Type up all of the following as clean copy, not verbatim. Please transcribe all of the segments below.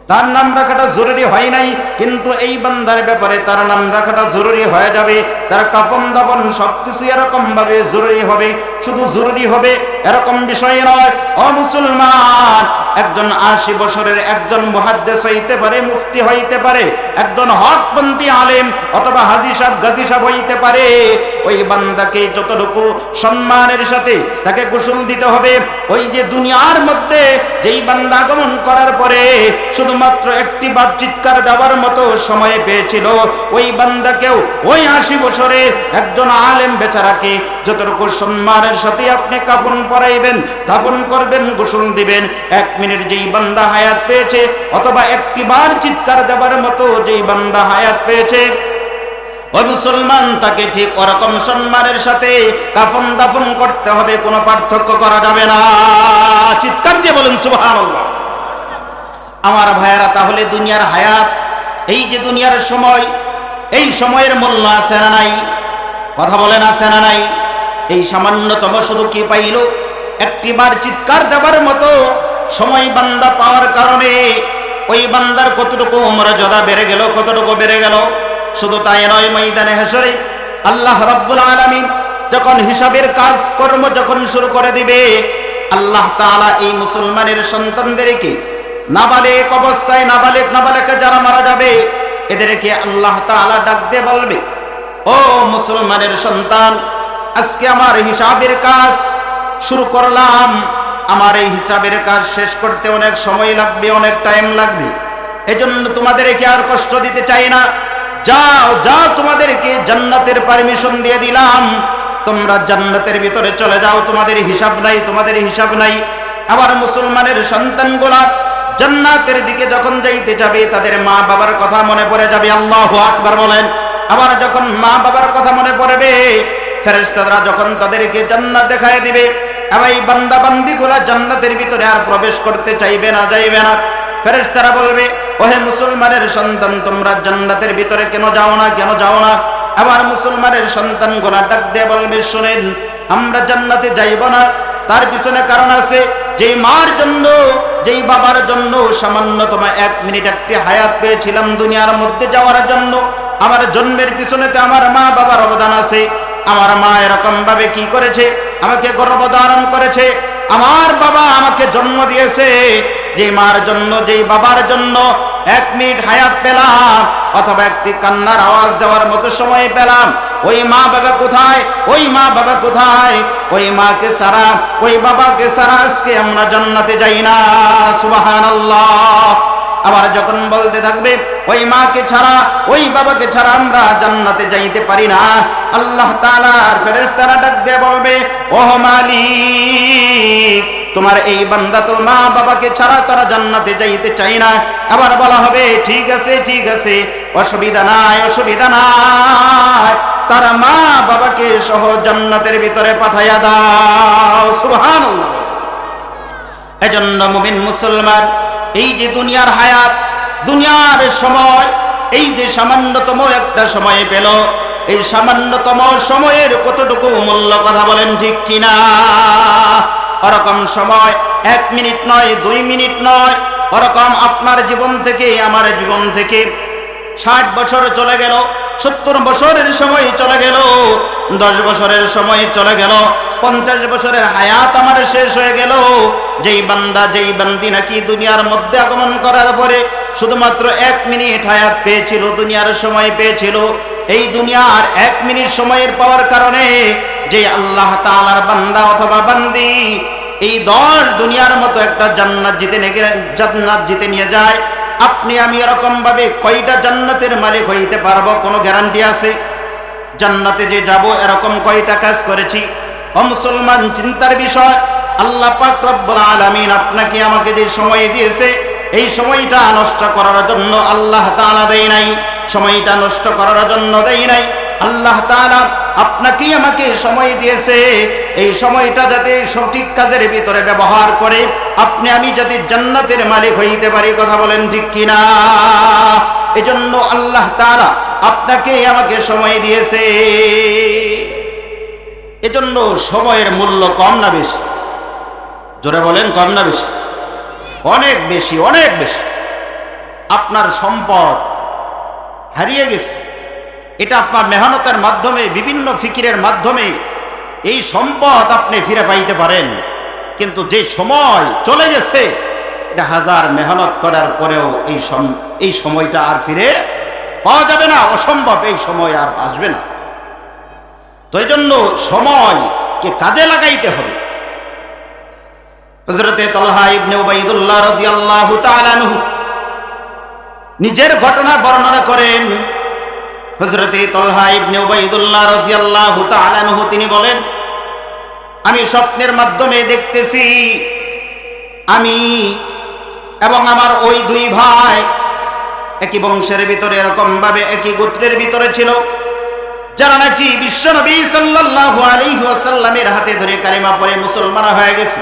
তার নাম রাখাটা জরুরি হয় নাই, কিন্তু এই বান্দার ব্যাপারে তার নাম রাখাটা জরুরি হয়ে যাবে। তার কাফন দাফন সবকিছু এরকম ভাবে জরুরি হবে। শুধু জরুরি হবে এরকম বিষয় নয়। ও মুসলমান, একজন 80 বছরের একজন মুহাদ্দিস হইতে পারে, মুফতি হইতে পারে, একজন হকপন্থী আলেম অথবা হাজী সাহেব, গাজী সাহেব হইতে পারে। ওই বান্দাকে যতটুকু সম্মানের সাথে তাকে গোসল দিতে হবে, ওই যে দুনিয়ার মধ্যে যেই বান্দা আগমন করার পরে শুধুমাত্র একটি বার চিৎকার দেওয়ার মতো সময় পেয়েছিল, ওই বান্দাকেও ওই 80 বছরের একজন আলেম বেচারাকে যতটুকু সম্মানের সাথে আপনি কাফন পরাইবেন, দাফন করবেন, গোসল দিবেন, 1 মিনিট যেই বান্দা হায়াত পেয়েছে অথবা একটি বার চিৎকার দেওয়ার মতো যেই বান্দা হায়াত পেয়েছে, ওই মুসলমান তাকে ঠিক ওরকম সম্মানের সাথে কাফন দাফন করতে হবে, কোনো পার্থক্য করা যাবে না। চিৎকার দিয়ে বলেন সুবহানাল্লাহ। আমার ভাইয়েরা, তাহলে দুনিয়ার হায়াত, এই যে দুনিয়ার সময়, এই সময়ের মূল্য আছে না নাই? কথা বলেন, আছে না নাই? এই সামান্যতম শুধু কি পাইল? একটিবার চিৎকার দেওয়ার মতো সময় বান্দা পাওয়ার কারণে ওই বান্দার কতটুকু মর্যাদা বেড়ে গেল, কতটুকু বেড়ে গেল। শুধু তাই নয়, ময়দানে হাশরে আল্লাহ রাব্বুল আলামিন যখন হিসাবের কাজ কর্ম যখন শুরু করে দিবে, আল্লাহ তাআলা এই মুসলমানের সন্তানদেরকে নাবালেক অবস্থায়, নাবালেক যারা মারা যাবে, এদেরকে আল্লাহ তাআলা ডাক দিয়ে বলবে, ও মুসলমানের সন্তান, আজকে আমার হিসাবের কাজ শুরু করলাম, আমার এই হিসাবের কাজ শেষ করতে অনেক সময় লাগবে, অনেক টাইম লাগবে। এজন্য তোমাদেরকে আর কষ্ট দিতে চাই না। যাও যাও, তোমাদেরকে জান্নাতের পারমিশন দিয়ে দিলাম, তোমরা জান্নাতের ভিতরে চলে যাও, তোমাদের হিসাব নাই, তোমাদের হিসাব নাই। আবার মুসলমানের সন্তানগুলা জান্নাতের দিকে যখন যাইতে যাবে, তাদের মা বাবার কথা মনে পড়ে যাবে। আল্লাহু আকবার বলেন। আবার যখন মা বাবার কথা মনে পড়বে, ফেরেশতারা যখন তাদেরকে জান্নাত দেখায় দিবে, আবার এই বান্দা বান্দিগুলা জান্নাতের ভিতরে আর প্রবেশ করতে চাইবে না, যাইবে না। ফেরেশতারা বলবে, ওহে মুসলমানের সন্তান, তোমরা জান্নাতের ভিতরে কেন যাও না, কেন যাও না? আবার মুসলমানের সন্তানগুলা ডাক দিয়ে বলবে, শুনেন, আমরা জান্নাতে যাইব না, তার পিছনে কারণ আছে। যেই মার জন্য, যেই বাবার জন্য সামান্যতম 1 মিনিট একটি হায়াত পেয়েছিলাম দুনিয়ার মধ্যে যাওয়ার জন্য, আমার জন্মের পিছনেতে আমার মা বাবার অবদান আছে। আমার মা এরকম ভাবে কি করেছে, আমাকে গর্ভধারণ করেছে, আমার বাবা আমাকে জন্ম দিয়েছে। যেই মার জন্য, যেই বাবার জন্য 1 মিনিট হায়াত পেলাম অথবা একটি কান্নার আওয়াজ দেওয়ার মতো সময় পেলাম, ওই মা বাবা কোথায়? ওই মা বাবা কোথায়? ওই মাকে ছাড়া, ওই বাবাকে ছাড়া আজকে আমরা জান্নাতে যাই না। সুবহানাল্লাহ। আবার যখন বলতে থাকবে, ওই মাকে ছাড়া, ওই বাবাকে ছাড়া আমরা জান্নাতে যাইতে পারি না, আল্লাহ তাআলার ফেরেশতারা ডাক দিয়ে বলবে, ও মালিক, তোমার এই বান্দা তো মা বাবাকে ছাড়া তারা জান্নাতে যাইতে চাই না। আবার বলা হবে, ঠিক আছে, ঠিক আছে, অসুবিধা নাই, অসুবিধা নাই, তারা মা বাবাকে সহ জান্নাতের ভিতরে পাঠাইয়া দাও। সুবহানাল্লাহ। এজন্য মুমিন মুসলমান, এই যে দুনিয়ার হায়াত, দুনিয়ার সময়, এই যে সামান্যতম একটা সময় পেল, এই সামান্যতম সময়ের কতটুকু মূল্য, কথা বলেন ঠিক কিনা? ওরকম সময় 1 মিনিট নয়, 2 মিনিট নয়, ওরকম আপনার জীবন থেকে, আমার জীবন থেকে 60 বছর চলে গেল, 70 বছরের সময় চলে গেল, 10 বছরের সময় চলে গেল, 50 বছরের হায়াত আমার শেষ হয়ে গেল। যেই বান্দা, যেই বান্দি নাকি দুনিয়ার মধ্যে আগমন করার পরে শুধুমাত্র 1 মিনিট হায়াত পেয়েছিল, দুনিয়ার সময় পেয়েছিল, এই দুনিয়ার 1 মিনিট সময়ের পাওয়ার কারণে যে আল্লাহ তাআলার বান্দা অথবা বান্দি এই 10 দুনিয়ার মতো একটা জান্নাত জিতে নিয়ে যায়, আপনি আমি এরকম ভাবে কয়টা জান্নাতের মালিক হইতে পারবো? কোনো গ্যারান্টি আছে? জান্নাতে যে যাব এরকম কয়টা কাজ করেছি? ও মুসলমান, চিন্তার বিষয়। আল্লাহ পাক রব্বুল আলামিন আপনাকে আমাকে যে সময় দিয়েছে, এই সময়টা নষ্ট করার জন্য আল্লাহ তাআলা দেয় নাই, সময়টা নষ্ট করার জন্য দেয় নাই। আল্লাহ তাআলা আপনাকে আমাকে সময় দিয়েছে, এই সময়টা যাতে সঠিক কাজের ভিতরে ব্যবহার করে আপনি আমি যাতে জান্নাতের মালিক হইতে পারি। কথা বলেন ঠিক কিনা? এজন্য আল্লাহ তাআলা আপনাকে আমাকে সময় দিয়েছে। এজন্য সময়ের মূল্য কম না বেশি? জোরে বলেন, কম না বেশি? অনেক বেশি, অনেক বেশি। আপনার সম্পদ হারিয়ে গেছে, এটা আপনার মেহনতের মাধ্যমে, বিভিন্ন ফিকিরের মাধ্যমে এই সম্পদ আপনি ফিরে পাইতে পারেন। কিন্তু যে সময় চলে গেছে, এটা হাজার মেহনত করার পরেও এই সময়টা আর ফিরে পাওয়া যাবে না, অসম্ভব, এই সময় আর আসবে না। তো এই জন্য সময়কে কাজে লাগাইতে হবে। হযরতে তালহা ইবনে উবাইদুল্লাহ রাদিয়াল্লাহু তাআলা আনহু নিজের ঘটনা বর্ণনা করেন। হযরতে তালহা ইবনে উবাইদুল্লাহ রাদিয়াল্লাহু তাআলা আনহু তিনি বলেন, আমি স্বপ্নের মাধ্যমে দেখতেছি আমি এবং আমার ওই দুই ভাই একই বংশের ভিতরে, এরকম ভাবে একই গোত্রের ভিতরে ছিল, যারা নাকি বিশ্বনবী সাল্লাল্লাহু আলাইহি ওয়াসাল্লামের হাতে ধরে কালিমা পড়ে মুসলমান হয়ে গেছে।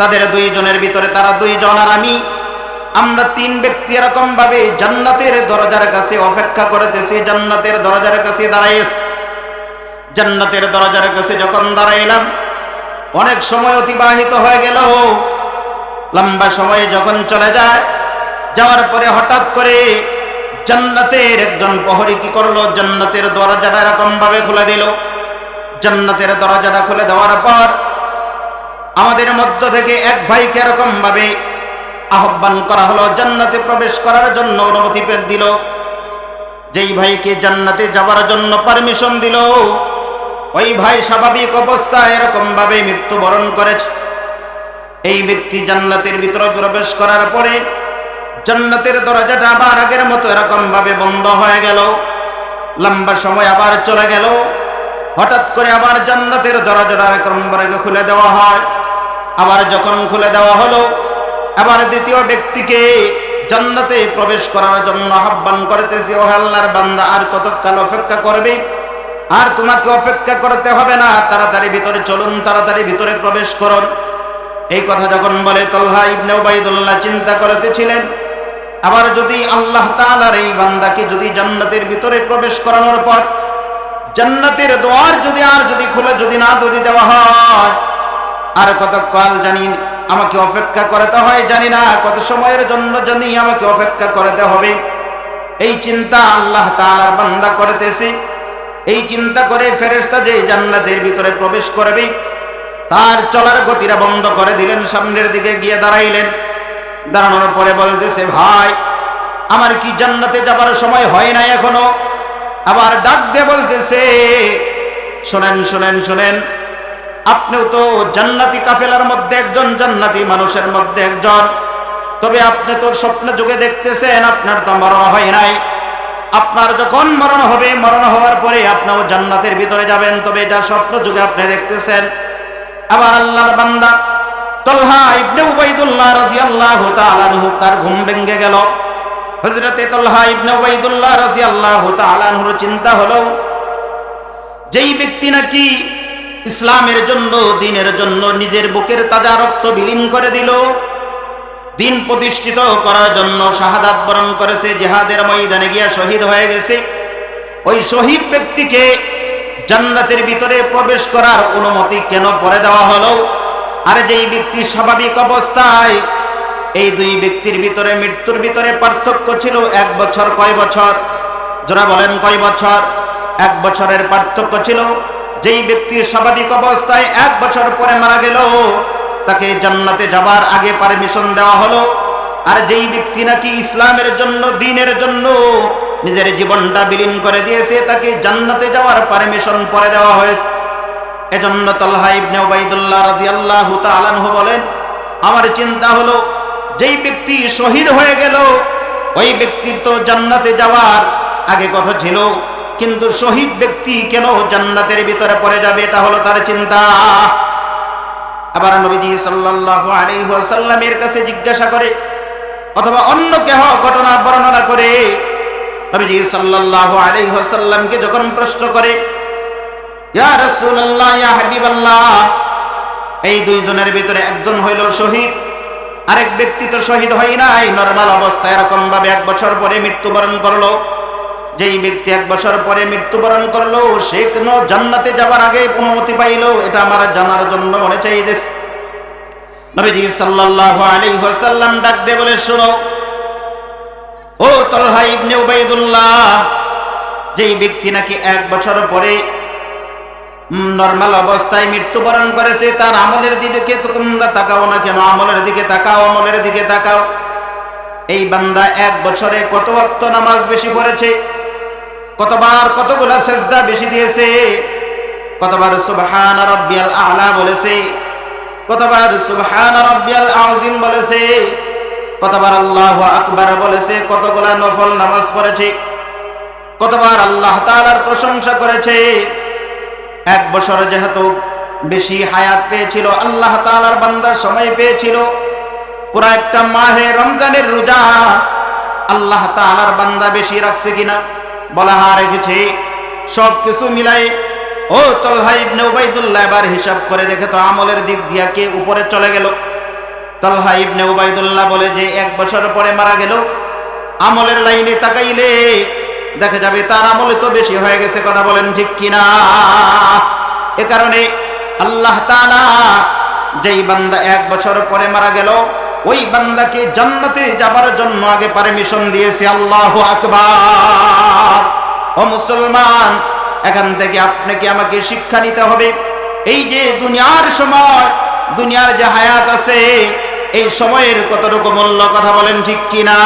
তাদের দুইজনের ভিতরে তারা দুইজন আর আমরা তিন ব্যক্তি এরকম ভাবে জান্নাতের দরজার কাছে অপেক্ষা করতেছি, জান্নাতের দরজার কাছে দাঁড়াইছি। জান্নাতের দরজার কাছে যখন দাঁড়াইলাম, অনেক সময় অতিবাহিত হয়ে গেল, লম্বা সময় যখন চলে যায়, যাওয়ার পরে হঠাৎ করে জান্নাতের একজন প্রহরী কি করলো, জান্নাতের দরজাটা এরকম ভাবে খুলে দিল। জান্নাতের দরজাটা খুলে দেওয়ার পর আমাদের মধ্য থেকে এক ভাইকে এরকম ভাবে আহ্বান করা হলো, জান্নাতে প্রবেশ করার জন্য অনুমতি দিল। যেই ভাইকে জান্নাতে যাওয়ার জন্য পারমিশন দিল, ওই ভাই স্বাভাবিক অবস্থায় এরকম ভাবে মৃত্যুবরণ করেছে। এই ব্যক্তি জান্নাতের ভিতরে প্রবেশ করার পরে জান্নাতের দরজাটা আবার আগের মতো এরকম ভাবে বন্ধ হয়ে গেল। লম্বা সময় আবার চলে গেল, হঠাৎ করে আবার জান্নাতের দরজাটা এরকম ভাবে খুলে দেওয়া হয়। আবার যখন খুলে দেওয়া হলো, আবার দ্বিতীয় ব্যক্তিকে জান্নাতে প্রবেশ করার জন্য আহ্বান করতেছে, ও আল্লাহর বান্দা, আর কতকাল অপেক্ষা করবে? আর তোমাকে অপেক্ষা করতে হবে না, তাড়াতাড়ি ভিতরে চলুন, তাড়াতাড়ি ভিতরে প্রবেশ করুন। এই কথা যখন বলে, তালহা ইবনে উবাইদুল্লাহ চিন্তা করতেছিলেন, আবার যদি আল্লাহ তাআলার এই বান্দাকে যদি জান্নাতের ভিতরে প্রবেশ করানোর পর জান্নাতের দ্বার যদি খুলে না দেওয়া হয়, আর কতকাল জানি আমাকে অপেক্ষা করতে হয়, জানি না কত সময়ের জন্য জানি আমাকে অপেক্ষা করতে হবে। এই চিন্তা আল্লাহ তাআলার বান্দা করতেছে। এই চিন্তা করে ফেরেশতা যে জান্নাতের ভিতরে প্রবেশ করবে, তার চলার গতিটা বন্ধ করে দিলেন, সামনের দিকে গিয়ে দাঁড়াইলেন। দাঁড়ানোর পরে বলতেছে, ভাই, আমার কি জান্নাতে যাবার সময় হয় নাই এখনো? আবার ডাক দিয়ে বলতেছে, শোনেন শোনেন শোনেন, আপনিও তো জান্নাতি কাফেলার মধ্যে একজন, জান্নাতি মানুষের মধ্যে একজন। তবে আপনি তো স্বপ্ন যুগে দেখতেছেন আপনার তো মরণ হয় নাই। আপনার যখন মরণ হবে, মরণ হওয়ার পরে আপনিও জান্নাতের ভিতরে যাবেন, তবে এটা স্বপ্ন যুগে আপনি দেখতেছেন। আবার আল্লাহর বান্দা তালহা ইবনে উবাইদুল্লাহ রাদিয়াল্লাহু তাআলা আনহু তার ঘুম ভেঙে গেল। হযরতে তালহা ইবনে উবাইদুল্লাহ রাদিয়াল্লাহু তাআলা আনহুর চিন্তা হলো, যেই ব্যক্তি নাকি ইসলামের জন্য, দ্বীনের জন্য নিজের বুকের তাজা রক্ত বিলীন করে দিল, দ্বীন প্রতিষ্ঠিত করার জন্য শাহাদাত বরণ করেছে, জিহাদের ময়দানে গিয়া শহীদ হয়ে গেছে, ওই শহীদ ব্যক্তিকে জান্নাতের ভিতরে প্রবেশ করার অনুমতি কেন পরে দেওয়া হলো? আর যেই ব্যক্তি স্বাভাবিক অবস্থায়, এই দুই ব্যক্তির ভিতরে, মৃত্যুর ভিতরে পার্থক্য ছিল 1 বছর। কয় বছর? যারা বলেন কয় বছর? 1 বছরের পার্থক্য ছিল। যেই ব্যক্তি স্বাভাবিক অবস্থায় 1 বছর পরে মারা গেল, তাকে জান্নাতে যাবার আগে পারমিশন দেওয়া হলো। আর যেই ব্যক্তি নাকি ইসলামের জন্য, দ্বীনের জন্য নিজের জীবনটা বিলীন করে দিয়েছে, তাকে জান্নাতে যাওয়ার পারমিশন পরে দেওয়া হয়েছে। এজন্য তালহা ইবনে উবাইদুল্লাহ রাদিয়াল্লাহু তাআলা আনহু বলেন, আমার চিন্তা হলো, যেই ব্যক্তি শহীদ হয়ে গেল, ওই ব্যক্তির তো জান্নাতে যাওয়ার আগে কথা ছিল, কিন্তু শহীদ ব্যক্তি কেন জান্নাতের ভিতরে পড়ে যাবে? এটা হলো তার চিন্তা। আবার নবীজি সাল্লাল্লাহু আলাইহি ওয়াসাল্লামের কাছে জিজ্ঞাসা করে, অথবা অন্য কেহ ঘটনা বর্ণনা করে, নবীজি সাল্লাল্লাহু আলাইহি ওয়াসাল্লামকে যখন প্রশ্ন করে, ইয়া রাসূলুল্লাহ, ইয়া হাবিবাল্লাহ, এই দুইজনের ভিতরে একজন হইল শহীদ, আরেক ব্যক্তি তো শহীদ হয় নাই, নরমাল অবস্থায় এরকম ভাবে 1 বছর পরে মৃত্যুবরণ করলো। যেই ব্যক্তি 1 বছর পরে মৃত্যুবরণ করলো, সে কেন জান্নাতে যাবার আগে অনুমতি পাইল? এটা আমার জানার জন্য মনে চাইতেছে। নবীজি সাল্লাল্লাহু আলাইহি ওয়াসাল্লাম ডাক দিয়ে বলে, শোনো, তালহা ইবনে উবাইদুল্লাহ, যেই ব্যক্তি নাকি 1 বছর পরে নরমাল অবস্থায় মৃত্যুবরণ করেছে, তার আমলের দিকে তোমরা তাকাও না কেন? আমলের দিকে তাকাও, আমলের দিকে তাকাও। এই বান্দা 1 বছরে কত ওয়াক্ত নামাজ বেশি পড়েছে, কতবার কতগুলা সেজদা বেশি দিয়েছে, কতবার সুবহান রাব্বিয়াল আ'লা বলেছে, কতবার সুবহান রাব্বিয়াল আযীম বলেছে, কতবার আল্লাহু আকবার বলেছে, কতগুলা নফল নামাজ পড়েছে, কতবার আল্লাহ তাআলার প্রশংসা করেছে। 1 বছর যেহেতু বেশি হায়াত পেয়েছিল, আল্লাহ তাআলার বান্দার সময় পেয়েছিল, পুরা একটা মাহে রমজানের রোজা আল্লাহ তাআলার বান্দা বেশি রাখছে কিনা? বলা হ্যাঁ রেখেছে। সব কিছু মিলাই ও তালহা ইবনে উবাইদুল্লাহ এবার হিসাব করে দেখে তো আমলের দিক দিয়া কে উপরে চলে গেল। তালহা ইবনে উবাইদুল্লাহ বলে যে 1 বছর পরে মারা গেল, আমলের লাইনে তাকাইলে দেখা যাবে তার আমলে তো বেশি হয়ে গেছে। কথা বলেন ঠিক কিনা? এ কারণে আল্লাহ তাআলা যেই বান্দা 1 বছর পরে মারা গেল, ওই বান্দাকে জান্নাতে যাবার জন্য আগে পারমিশন দিয়েছে। আল্লাহু আকবার। ও মুসলমান, এখান থেকে আপনাকে আমাকে শিক্ষা নিতে হবে, এই যে দুনিয়ার সময়, দুনিয়ার যে হায়াত আছে, এই সময়ের কতটুকু মূল্য। কথা বলেন ঠিক কিনা?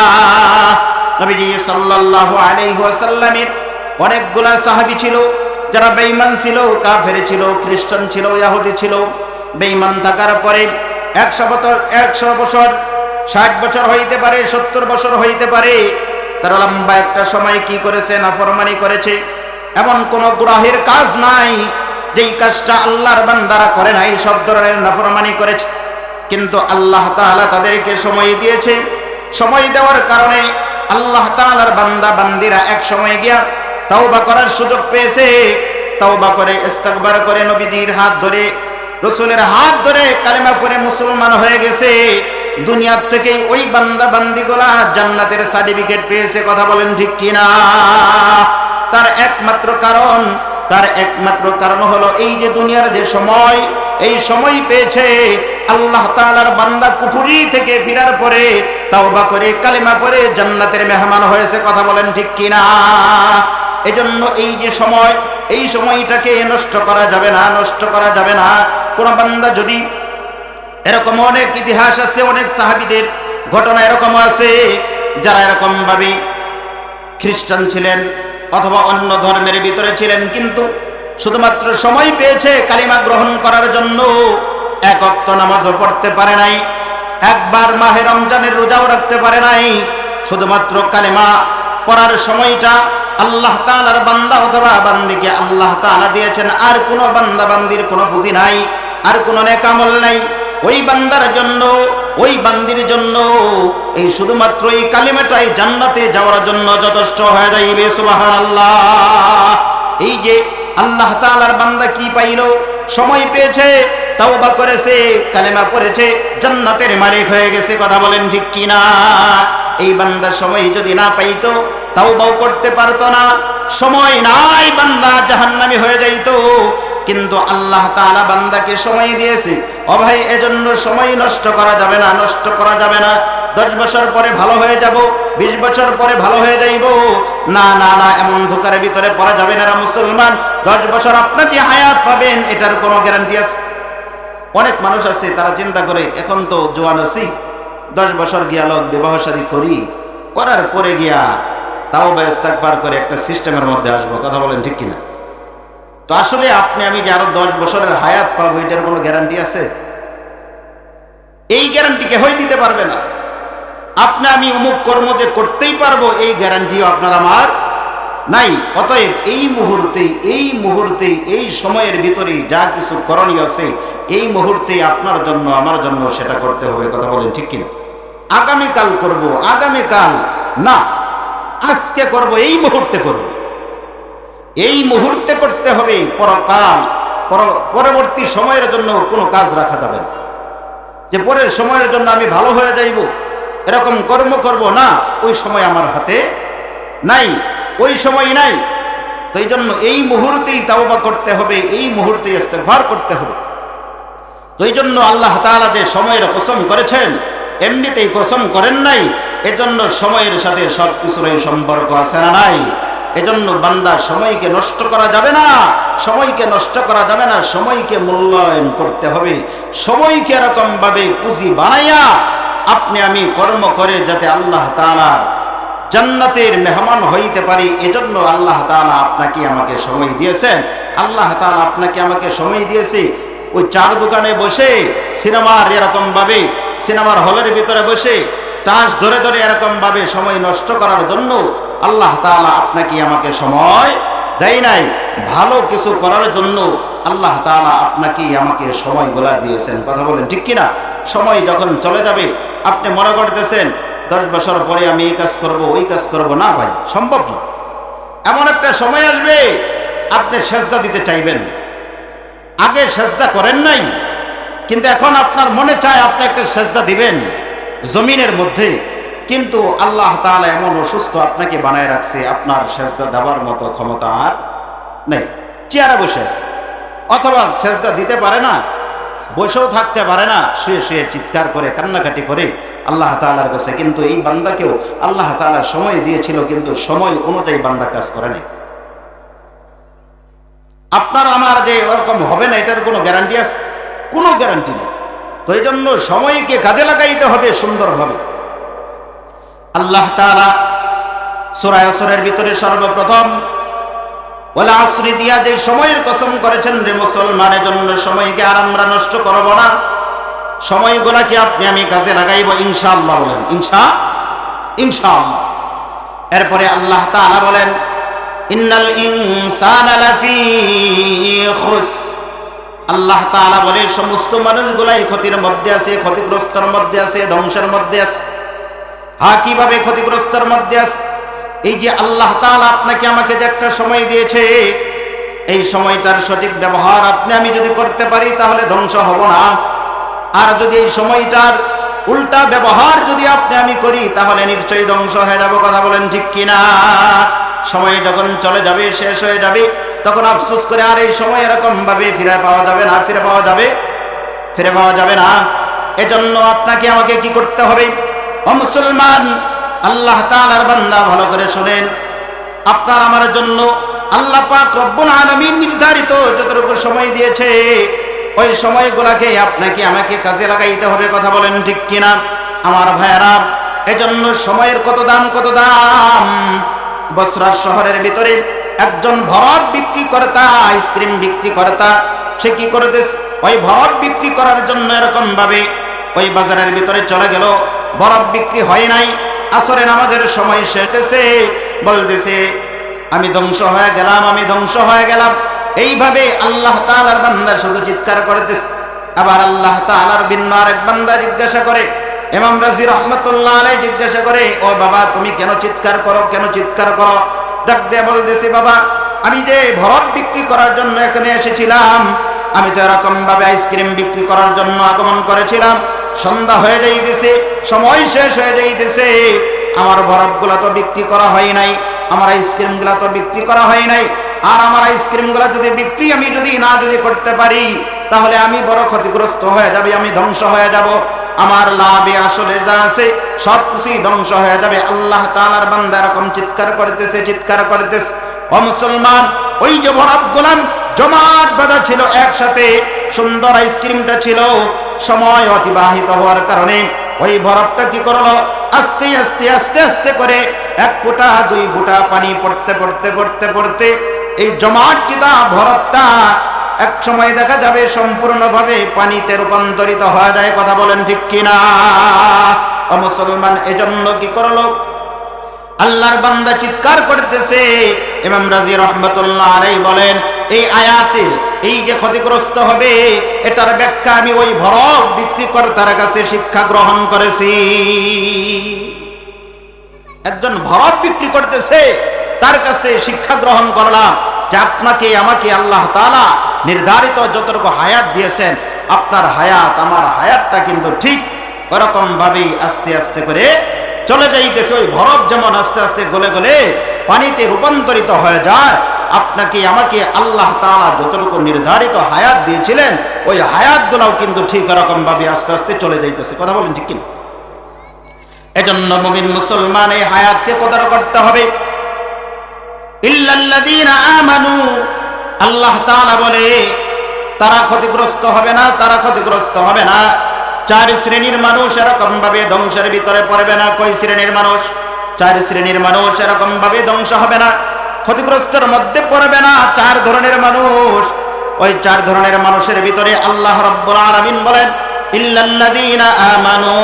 নবীজি সাল্লাল্লাহু আলাইহি ওয়াসাল্লামের অনেকগুলা সাহাবী ছিল যারা বেঈমান ছিল, কাফের ছিল, খ্রিস্টান ছিল, ইহুদি ছিল। বেঈমান থাকার পরে 100 বছর, 60 বছর হইতে পারে, 70 বছর হইতে পারে, তারা লম্বা একটা সময় কি করেছে? নাফরমানি করেছে। এমন কোন গুনাহের কাজ নাই যেই কাজটা আল্লাহর বান্দারা করে নাই, সব ধরনের নাফরমানি করেছে। কিন্তু আল্লাহ তাআলা তাদেরকে সময় দিয়েছে। সময় দেওয়ার কারণে আল্লাহ তাআলার বান্দা বান্দিরা এক সময় গিয়া তাওবা করার সুযোগ পেয়েছে। তাওবা করে ইস্তিগফার করে নবীজির হাত ধরে, রাসূলের হাত ধরে কালেমা পড়ে মুসলমান হয়ে গেছে। দুনিয়া থেকে ওই বান্দা বান্দিগুলা জান্নাতের সার্টিফিকেট পেয়েছে। কথা বলেন ঠিক কিনা? তার একমাত্র কারণ হলো এই যে দুনিয়ার যে সময়, এই সময় পেয়েছে। আল্লাহ তাআলার বান্দা কুফরি থেকে ফিরার পরে তাওবা করে কালেমা পড়ে জান্নাতের মেহমান হয়েছে। কথা বলেন ঠিক কিনা? এজন্য এই যে সময়, এই সময়টাকে নষ্ট করা যাবে না, নষ্ট করা যাবে না। কোন বান্দা যদি, এরকম অনেক ইতিহাস আছে, অনেক সাহাবীদের ঘটনা এরকম আছে যারা এরকম ভাবে খ্রিস্টান ছিলেন অথবা অন্য ধর্মের ভিতরে ছিলেন, কিন্তু শুধুমাত্র সময় পেয়েছে কালিমা গ্রহণ করার জন্য। 1 ওয়াক্ত নামাজও পড়তে পারে নাই, একবার মাহে রমজানের রোজাও রাখতে পারে নাই। শুধুমাত্র কালিমা পড়ার সময়টা আল্লাহ তাআলার বান্দা অথবা বান্দিকে আল্লাহ তাআলা দিয়েছেন। আর কোনো বান্দা বান্দির কোনো পুঁজি নাই, আর কোনো নেক আমল নাই। ওই বান্দার জন্য, ওই বান্দির জন্য এই শুধুমাত্র এই কালিমাটাই জান্নাতে যাওয়ার জন্য যথেষ্ট হয়ে যাইবে। সুবহানাল্লাহ। এই যে আল্লাহ তাআলার বান্দা কি পাইল? সময় পেয়েছে, তাওবা করেছে, কালেমা পড়েছে, জান্নাতের মালিক হয়ে গেছে। কথা বলেন ঠিক কিনা? এই বান্দা সময় যদি না পাইতো, তাওবাও করতে পারতো না, সময় নাই, বান্দা জাহান্নামী হয়ে যাইতো। কিন্তু আল্লাহ তাআলা বান্দাকে সময় দিয়েছে। ও ভাই, এজন্য সময় নষ্ট করা যাবে না, নষ্ট করা যাবে না। 10 বছর পরে ভালো হয়ে যাব, 20 বছর পরে ভালো হয়ে যাইব, না না না, এমন ধোকার ভিতরে পড়া যাবে না। মুসলমান, 10 বছর আপনাকে হায়াত পাবেন, এটার কোনো গ্যারান্টি আছে? অনেক মানুষ আছে তারা চিন্তা করে, এখন তো জোয়ান আছি, 10 বছর গিয়া লোক বিবাহ শাদী করার পরে গিয়া তাওবা ইস্তিগফার করে একটা সিস্টেমের মধ্যে আসবো। কথা বলেন ঠিক কিনা? তো আসলে আপনি আমি যে আরো 10 বছরের হায়াত পাবো, এটার কোনো গ্যারান্টি আছে? এই গ্যারান্টি কেউই দিতে পারবে না। আপনি আমি অমুক কর্ম যে করতেই পারবো, এই গ্যারান্টিও আপনার আমার নাই। অতএব এই মুহূর্তে এই সময়ের ভিতরে যা কিছু করণীয় আছে, এই মুহূর্তে আপনার জন্য আমার জন্য সেটা করতে হবে। কথা বলেন ঠিক কিনা? আগামীকাল করব, আগামীকাল না, আজকে করব, এই মুহূর্তে করব, এই মুহূর্তে করতে হবে। পরবর্তী সময়ের জন্য কোনো কাজ রাখা যাবে না, যে পরের সময়ের জন্য আমি ভালো হয়ে যাইব এরকম কর্ম করব না, ওই সময় আমার হাতে নাই, ওই সময় নাই। তো এই জন্য এই মুহূর্তেই তাওবা করতে হবে, এই মুহূর্তেই ইস্তিগফার করতে হবে। তো এই জন্য আল্লাহ তাআলা যে সময়ের কসম করেছেন, এমনিতেই কসম করেন নাই। এজন্য সময়ের সাথে সব কিছুরই সম্পর্ক আছে না নাই? এজন্য বান্দা সময়কে নষ্ট করা যাবে না, সময়কে নষ্ট করা যাবে না, সময়কে মূল্যায়ন করতে হবে। সময়কে এরকম ভাবে পুঁজি বানাইয়া আপনি আমি কর্ম করে যাতে আল্লাহ তাআলার জান্নাতের মেহমান হইতে পারি, এজন্য আল্লাহ তাআলা আপনাকে আমাকে সময় দিয়েছেন। আল্লাহ তাআলা আপনাকে আমাকে সময় দিয়েছে ওই চার দোকানে বসে সিনেমার এরকম ভাবে সিনেমার হলের ভিতরে বসে টাস ধরে ধরে এরকম ভাবে সময় নষ্ট করার জন্য আল্লাহ তাআলা আপনাকে আমাকে সময় দেয় নাই। ভালো কিছু করার জন্য আল্লাহ তাআলা আপনাকে আমাকে সময়গুলা দিয়েছেন। কথা বলেন ঠিক কিনা? সময় যখন চলে যাবে আপনি মনে করতেছেন 10 বছর পরে আমি এই কাজ করব ওই কাজ করব, না ভাই, সম্ভব না। এমন একটা সময় আসবে আপনি সেজদা দিতে চাইবেন, আগে সেজদা করেন নাই, কিন্তু এখন আপনার মনে চায় আপনি একটা সেজদা দিবেন জমিনের মধ্যে, কিন্তু আল্লাহ তাআলা এমন অসুস্থ আপনাকে বানায় রাখছে, আপনার সেজদা দেওয়ার মতো ক্ষমতা আর নেই। চেয়ারে বসে আছে, অথবা সেজদা দিতে পারে না, বসেও থাকতে পারে না, শুয়ে শুয়ে চিৎকার করে কান্নাকাটি করে আল্লাহ তাআলার কাছে। কিন্তু এই বান্দাকেও আল্লাহ তাআলা সময় দিয়েছিল, কিন্তু সময় অনুযায়ী বান্দা কাজ করে নাই। আপনার আমার যে ওরকম হবে না এটার কোনো গ্যারান্টি আছে? কোনো গ্যারান্টি নেই। তো এই জন্য সময়কে কাজে লাগাইতে হবে সুন্দরভাবে। আল্লাহ তাআলা সূরা আসরের ভিতরে সর্বপ্রথম ওয়াল আসরি দিয়া যে সময়ের কসম করেছেন, রে মুসলমানের জন্য সময়কে আর আমরা নষ্ট করব না, সময়গুলাকে আপনি আমি কাজে লাগাইব ইনশাআল্লাহ। বলেন ইনশাআল্লাহ। এরপরে আল্লাহ তাআলা বলেন ইন্নাল ইনসানা লাফি খুস। আল্লাহ তাআলা বলে সমস্ত মানুষগুলাই ক্ষতির মধ্যে আছে, ক্ষতিগ্রস্তের মধ্যে আছে, ধ্বংসের মধ্যে আছে। কিভাবে ক্ষতিগ্রস্তের মধ্যে আছে? এই যে আল্লাহ তাআলা আপনাকে আমাকে যে একটা সময় দিয়েছে, এই সময়টার সঠিক ব্যবহার আপনি আমি যদি করতে পারি তাহলে ধ্বংস হব না। আর যদি এই সময়টার উল্টা ব্যবহার যদি আপনি আমি করি তাহলে নিশ্চয়ই ধ্বংস হয়ে যাব। কথা বলেন ঠিক কিনা? সময় যখন চলে যাবে, শেষ হয়ে যাবে, তখন আফসোস করে আর এই সময় এরকম ভাবে ফিরে পাওয়া যাবে না, ফিরে পাওয়া যাবে না। এজন্য আপনাকে আমাকে কি করতে হবে? ও মুসলমান, আল্লাহ তাআলার বান্দা, ভালো করে শুনেন। আপনার আমার জন্য আল্লাহ পাক রব্বুল আলামিন নির্ধারিত যতটুকু সময় দিয়েছে, ওই সময়গুলোকে আপনাকে আমাকে কাজে লাগাইতে হবে। কথা বলেন ঠিক কিনা আমার ভাইয়েরা? এজন্য সময়ের কত দাম। বসরা শহরের ভিতরে একজন ভরত বিক্রি কর্তা, আইসক্রিম বিক্রি কর্তা, সে কি করতেছে? ওই ভরত বিক্রি করার জন্য এরকম ভাবে ওই বাজারের ভিতরে চলে গেল, বরফ বিক্রি হয় নাই। আসরে নামাজের সময় শেষেছে, বলতেছে আমি ধ্বংস হয়ে গেলাম। এইভাবে আল্লাহ তাআলার বান্দা শুধু চিৎকার করতেছে। আবার আল্লাহ তাআলার ভিন্ন আরেক বান্দা জিজ্ঞাসা করে, ইমাম রাজি রাহমাতুল্লাহ আলাইহি জিজ্ঞাসা করে, ও বাবা তুমি কেন চিৎকার করো? ডাক দিয়ে বলতেছে, বাবা আমি যে ভরত বিক্রি করার জন্য এখানে এসেছিলাম, আমি তো এরকম ভাবে আইসক্রিম বিক্রি করার জন্য আগমন করেছিলাম, সন্ধ্যা হয়ে যাইতেছে, সময় শেষ হয়ে যাইতেছে, আমার বরফগুলা তো বিক্রি করা হয় নাই, আমার আইসক্রিমগুলা তো বিক্রি করা হয় নাই। আর আমার আইসক্রিমগুলা যদি বিক্রি আমি যদি করতে পারি তাহলে আমি বড় ক্ষতিগ্রস্ত হয়ে যাবে, আমি ধ্বংস হয়ে যাব, আমার লাভে আসলে যা আছে সব কিছুই ধ্বংস হয়ে যাবে। আল্লাহ তাআলার বান্দা এরকম চিৎকার করতেছে। ও মুসলমান, ওই যে বরফগুলা জমাট বাঁধা ছিল একসাথে, সুন্দর আইসক্রিমটা ছিল, সময় অতিবাহিত হওয়ার কারণে ওই বরফটা কি করলো? আস্তে আস্তে করে 1 ফোঁটা 2 ফোঁটা পানি পড়তে এই জমাটকৃতা বরফটা এক সময় দেখা যাবে সম্পূর্ণভাবে পানিতে রূপান্তরিত হয়ে যায়। কথা বলেন ঠিক কিনা ও মুসলমান? এজন্য কি করলো? আল্লাহর বান্দা চিৎকার করতেছে। ইমাম রাজি রাহমাতুল্লাহ আলাইহি বলেন, এই আয়াতের এই যে ক্ষতিগ্রস্ত হবে এটার ব্যাখ্যা আমি ওই বরফ বিক্রি কর্তার কাছে শিক্ষা গ্রহণ করেছি। একজন বরফ বিক্রি করতেছে, তার কাছ থেকে শিক্ষা গ্রহণ করলাম যে আপনাকে আমাকে আল্লাহ তাআলা নির্ধারিত যতটুকু হায়াত দিয়েছেন, আপনার হায়াত আমার হায়াতটা কিন্তু ঠিক ওরকম ভাবেই আস্তে আস্তে করে চলে যাইতেছে। ওই বরফ যেমন আস্তে আস্তে গলে পানিতে রূপান্তরিত হয়ে যায়, আপনাকে আমাকে আল্লাহ তাআলা যতটুকু নির্ধারিত হায়াত দিয়েছিলেন ওই হায়াতগুলোও কিন্তু ঠিক এরকম ভাবে আস্তে আস্তে চলে যাইতেছে। কথা বলেন ঠিক কিনা? এজন্য মুমিন মুসলমান এই হায়াতকে কদর করতে হবে। ইল্লাল্লাযীনা আমানু, আল্লাহ তাআলা বলে তারা ক্ষতিগ্রস্ত হবে না, তারা ক্ষতিগ্রস্ত হবে না। চার শ্রেণীর মানুষ এরকম ভাবে ধ্বংসের ভিতরে পড়বে না। কয় শ্রেণীর মানুষ? চার শ্রেণীর মানুষ এরকম ভাবে ধ্বংস হবে না, ক্ষতিগ্রস্তের মধ্যে পড়বে না। চার ধরনের মানুষ, ওই চার ধরনের মানুষের ভিতরে আল্লাহ রাব্বুল আলামিন বলেন ইল্লাল্লাযীনা আমানু।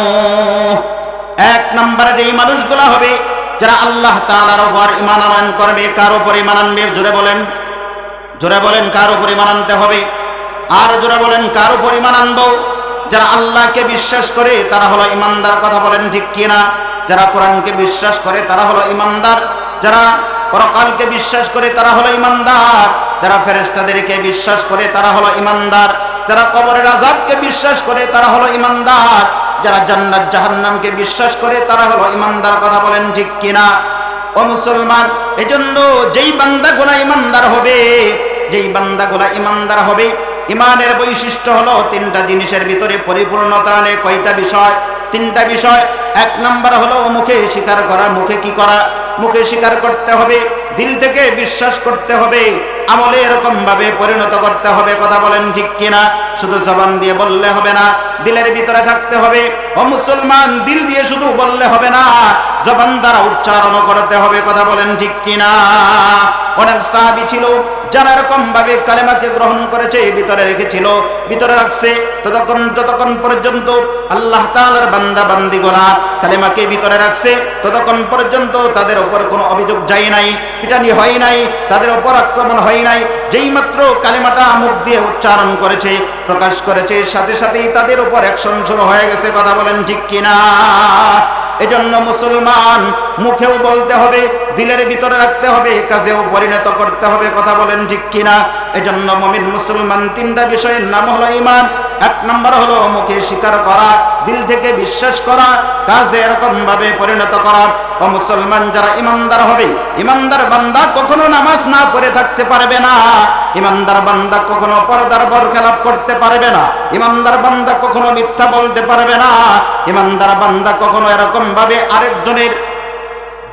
এক নম্বরে যেই মানুষগুলো হবে যারা আল্লাহ তাআলার উপর ঈমান আনয়ন করবে। কার উপর ঈমান আনবে? জোরে বলেন, জোরে বলেন, কার উপর ঈমান আনতে হবে? আর জোরে বলেন, কার উপর ঈমান আনবো? যারা আল্লাহকে বিশ্বাস করে তারা হলো ঈমানদার। কথা বলেন ঠিক কিনা? যারা কোরআনকে বিশ্বাস করে তারা হলো ঈমানদার, যারা পরকালকে বিশ্বাস করে তারা হলো ঈমানদার, যারা ফেরেশতাদেরকে বিশ্বাস করে তারা হলো ঈমানদার, যারা কবরের আযাবকে বিশ্বাস করে তারা হলো ঈমানদার, যারা জান্নাত জাহান্নামকে বিশ্বাস করে তারা হলো ঈমানদার। কথা বলেন ঠিক কিনা? ও মুসলমান, এজন্য যেই বান্দাগুলো ঈমানদার হবে, যেই বান্দাগুলো ঈমানদার হবে, ঈমানের বৈশিষ্ট্য হলো তিনটা জিনিসের ভিতরে পরিপূর্ণতা আনে। কয়টা বিষয়? তিনটা বিষয়। এক নাম্বার হলো মুখে স্বীকার করা। মুখে কি করা? মুখে স্বীকার করতে হবে, দিল থেকে বিশ্বাস করতে হবে, আমলে এরকম ভাবে পরিণত করতে হবে। কথা বলেন ঠিক কিনা? শুধু জবান দিয়ে বললে হবে না, দিলের ভিতরে থাকতে হবে। ও মুসলমান, দিল দিয়ে শুধু বললে হবে না, জবান দ্বারা উচ্চারণ করতে হবে। কথা বলেন ঠিক কিনা? অনেক সাহাবী ছিল যারা এরকম ভাবে কালেমাকে গ্রহণ করেছে, ভিতরে রেখেছিল, ভিতরে রাখছে যতক্ষণ পর্যন্ত আল্লাহ তাআলার বান্দা বান্দীগণা কালেমাকে ভিতরে রাখছে, ততক্ষণ পর্যন্ত তাদের উপর কোনো অভিযোগ যায় নাই, পিটানি হয় নাই, তাদের উপর আক্রমণ হয় নাই। যেই মাত্র কালেমাটা মুখ দিয়ে উচ্চারণ করেছে, প্রকাশ করেছে, সাথে সাথেই তাদের উপর অ্যাকশন শুরু হয়ে গেছে। কথা বলেন ঠিক কিনা? এজন্য মুসলমান মুখেও বলতে হবে, দিলের ভিতরে রাখতে হবে, কাজেও পরিণত করতে হবে। কথা বলেন ঠিক কিনা? এজন্য মুমিন মুসলমান তিনটা বিষয়ের নাম হলো ঈমান। এক নম্বর হলো মুখে স্বীকার করা, দিল থেকে বিশ্বাস করা, কাজে এরকম ভাবে পরিণত করা। ও মুসলমান, যারা ঈমানদার হবে, ঈমানদার বান্দা কখনো নামাজ না পড়ে থাকতে পারবে না, ঈমানদার বান্দা কখনো পর্দার বরখেলাপ করতে পারবে না, ঈমানদার বান্দা কখনো মিথ্যা বলতে পারবে না, ঈমানদার বান্দা কখনো এরকম ভাবে আরেকজনের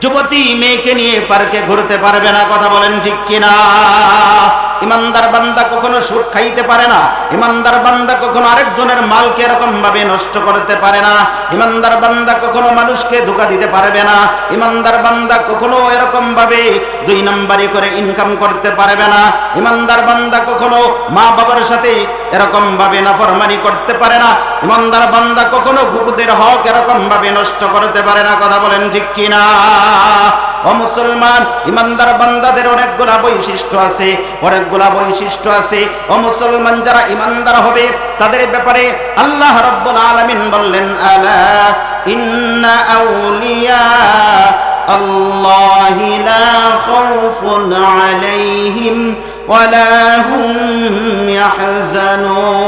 যুবতী মেয়েকে নিয়ে পার্কে ঘুরতে পারবে না। কথা বলেন ঠিক কিনা? ইমানদার বান্দা কখনো সুদ খাইতে পারে না, ইমানদার বান্দা কখনো আরেকজনের মালকে এরকম ভাবে নষ্ট করতে পারে না, ইমানদার বান্দা কখনো মানুষকে ধোঁকা দিতে পারবে না, ইমানদার বান্দা কখনো এরকম ভাবে দুই নাম্বারি করে ইনকাম করতে পারবে না, ইমানদার বান্দা কখনো মা বাবার সাথে এরকম ভাবে নাফরমানি করতে পারে না, ইমানদার বান্দা কখনো ফুকুদের হক এরকম ভাবে নষ্ট করতে পারে না। কথা বলেন ঠিক কিনা? ও মুসলমান, ইমানদার বান্দাদের অনেকগুলা বৈশিষ্ট্য আছে, অনেকগুলা বৈশিষ্ট্য আছে। ও মুসলমান, যারা ইমানদার হবে তাদের ব্যাপারে আল্লাহ রাব্বুল আলামিন বললেন, আলা ইন্না আউলিয়া আল্লাহি লা খাউফুন আলাইহিম ওয়ালা হুম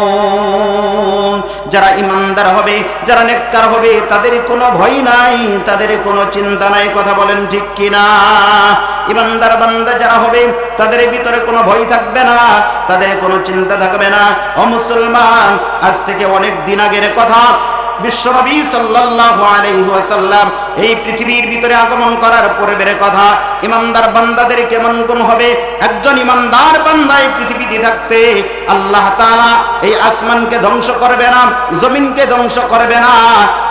ইয়াহজানুন। যারা ইমানদার হবে, যারা নেককার হবে, তাদের কোনো ভয় নাই, তাদের কোনো চিন্তা নাই। কথা বলেন ঠিক কিনা? ইমানদার বান্দা যারা হবে তাদের ভিতরে কোনো ভয় থাকবে না, তাদের কোনো চিন্তা থাকবে না। ও মুসলমান, আজ থেকে অনেক দিন আগের কথা, বিশ্বনবী সাল্লাল্লাহু আলাইহি ওয়াসাল্লাম এই পৃথিবীর ভিতরে আগমন করার পূর্বের কথা। ইমানদার বান্দাদের কেমন গুণ হবে? একজন ইমানদার বান্দা এই পৃথিবীতে থাকতে আল্লাহ তাআলা এই আসমানকে ধ্বংস করবে না, জমিনকে ধ্বংস করবে না।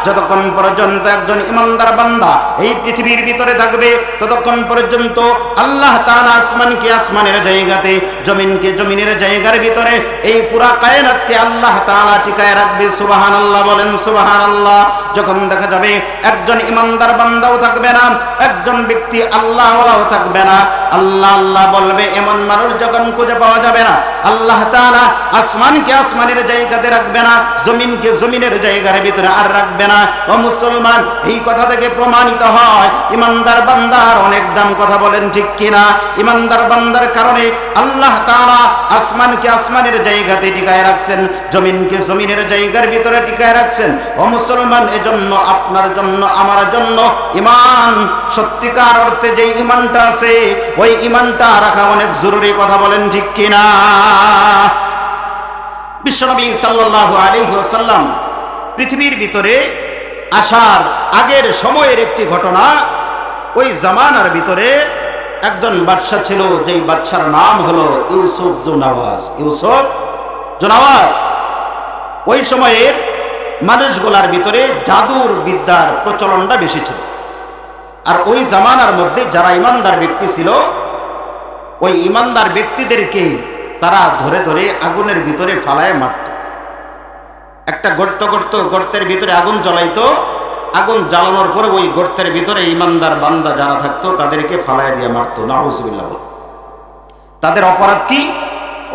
যতক্ষণ পর্যন্ত একজন ইমানদার বান্দা এই পৃথিবীর ভিতরে থাকবে, ততক্ষণ পর্যন্ত আল্লাহ তাআলা আসমানকে আসমানের জায়গাতে, জমিনকে জমিনের জায়গার ভিতরে, এই পুরা কায়নাতকে আল্লাহ তাআলা টিকায় রাখবে। সুবহানাল্লাহ বলেন সুবহানাল্লাহ। যখন দেখা যাবে একজন ইমানদার বান্দাও থাকবে না, একজন ব্যক্তি আল্লাহওয়ালাও থাকবে না, আল্লাহ আল্লাহ বলবে, এমন মানুষ যখন খুঁজে পাওয়া যাবে না, আল্লাহ তাআলা আসমানকে আসমানের জায়গাতে রাখবে না, জমিনকে জমিনের জায়গার ভিতরে আর রাখবে না। ও মুসলমান, এই কথা থেকে প্রমাণিত হয় ইমানদার বান্দার অনেক দাম। কথা বলেন ঠিক কিনা? ইমানদার বান্দার কারণে আল্লাহ তাআলা আসমানকে আসমানের জায়গাতে টিকায় রাখছেন, জমিনকে জমিনের জায়গার ভিতরে টিকায় রাখছেন। ও মুসলমান, এজন্য আপনার জন্য, আমার জন্য ঈমান, সত্যিকার অর্থে যে ঈমানটা আছে, ওই ঈমানটা রাখা অনেক জরুরি। কথা বলেন ঠিক কিনা? বিশ্বনবী সাল্লাল্লাহু আলাইহি ওয়াসাল্লাম পৃথিবীর ভিতরে আসার আগের সময়ের একটি ঘটনা। ওই জামানার ভিতরে একজন বাদশা ছিল, যেই বাদশার নাম হলো ইউসুফ জুনাওয়াজ। ইউসুফ জুনাওয়াজ ওই সময়ের মানুষগুলার ভিতরে জাদুর বিদ্যার প্রচলনটা বেশি ছিল। আর ওই জামানার মধ্যে যারা ইমানদার ব্যক্তি ছিল, ওই ইমানদার ব্যক্তিদেরকে তারা ধরে ধরে আগুনের ভিতরে ফালায় মারত। একটা গর্ত করত, গর্তের ভিতরে আগুন জ্বলাইতো, আগুন জ্বালানোর পরে ওই গর্তের ভিতরে ইমানদার বান্দা যারা থাকতো তাদেরকে ফালায় দিয়ে মারত। নাউযুবিল্লাহ। তাদের অপরাধ কি?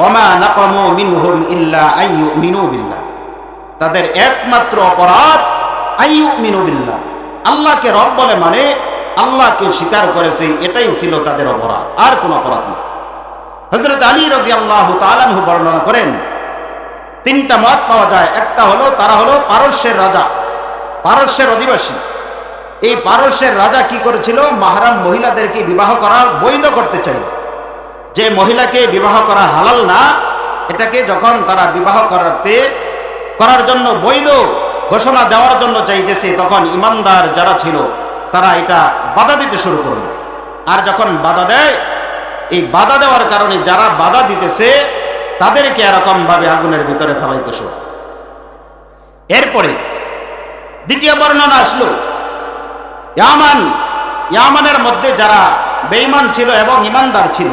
ওমা নাকামু মিনহুম ইল্লা আইয়ুমিনু বিল্লাহ। তাদের একমাত্র অপরাধ আইয়ুমিনু বিল্লাহ, আল্লাহকে রব বলে মানে আল্লাহকে স্বীকার করেছে, এটাই ছিল তাদের অপরাধ, আর কোনো অপরাধ না। হযরত আলী রাদিয়াল্লাহু তাআলা আনহু বর্ণনা করেন, তিনটা মত পাওয়া যায়। একটা হলো তারা হলো পারস্যের রাজা, পারস্যের অধিবাসী। এই পারস্যের রাজা কি করেছিল? মাহরাম মহিলাদেরকে বিবাহ করা বৈধ করতে চাইল। যে মহিলাকে বিবাহ করা হালাল না, এটাকে যখন তারা বিবাহ করার জন্য বৈধ ঘোষণা দেওয়ার জন্য চাইতেছে, তখন ইমানদার যারা ছিল তারা এটা বাধা দিতে শুরু করল। আর যখন বাধা দেয়, এই বাধা দেওয়ার কারণে যারা বাধা দিতেছে তাদেরকে এরকম ভাবে আগুনের ভিতরে ফেলাইতে শুরু। এরপরে দ্বিতীয় বর্ণনা আসলো, ইয়ামানের মধ্যে যারা বেঈমান ছিল এবং ইমানদার ছিল,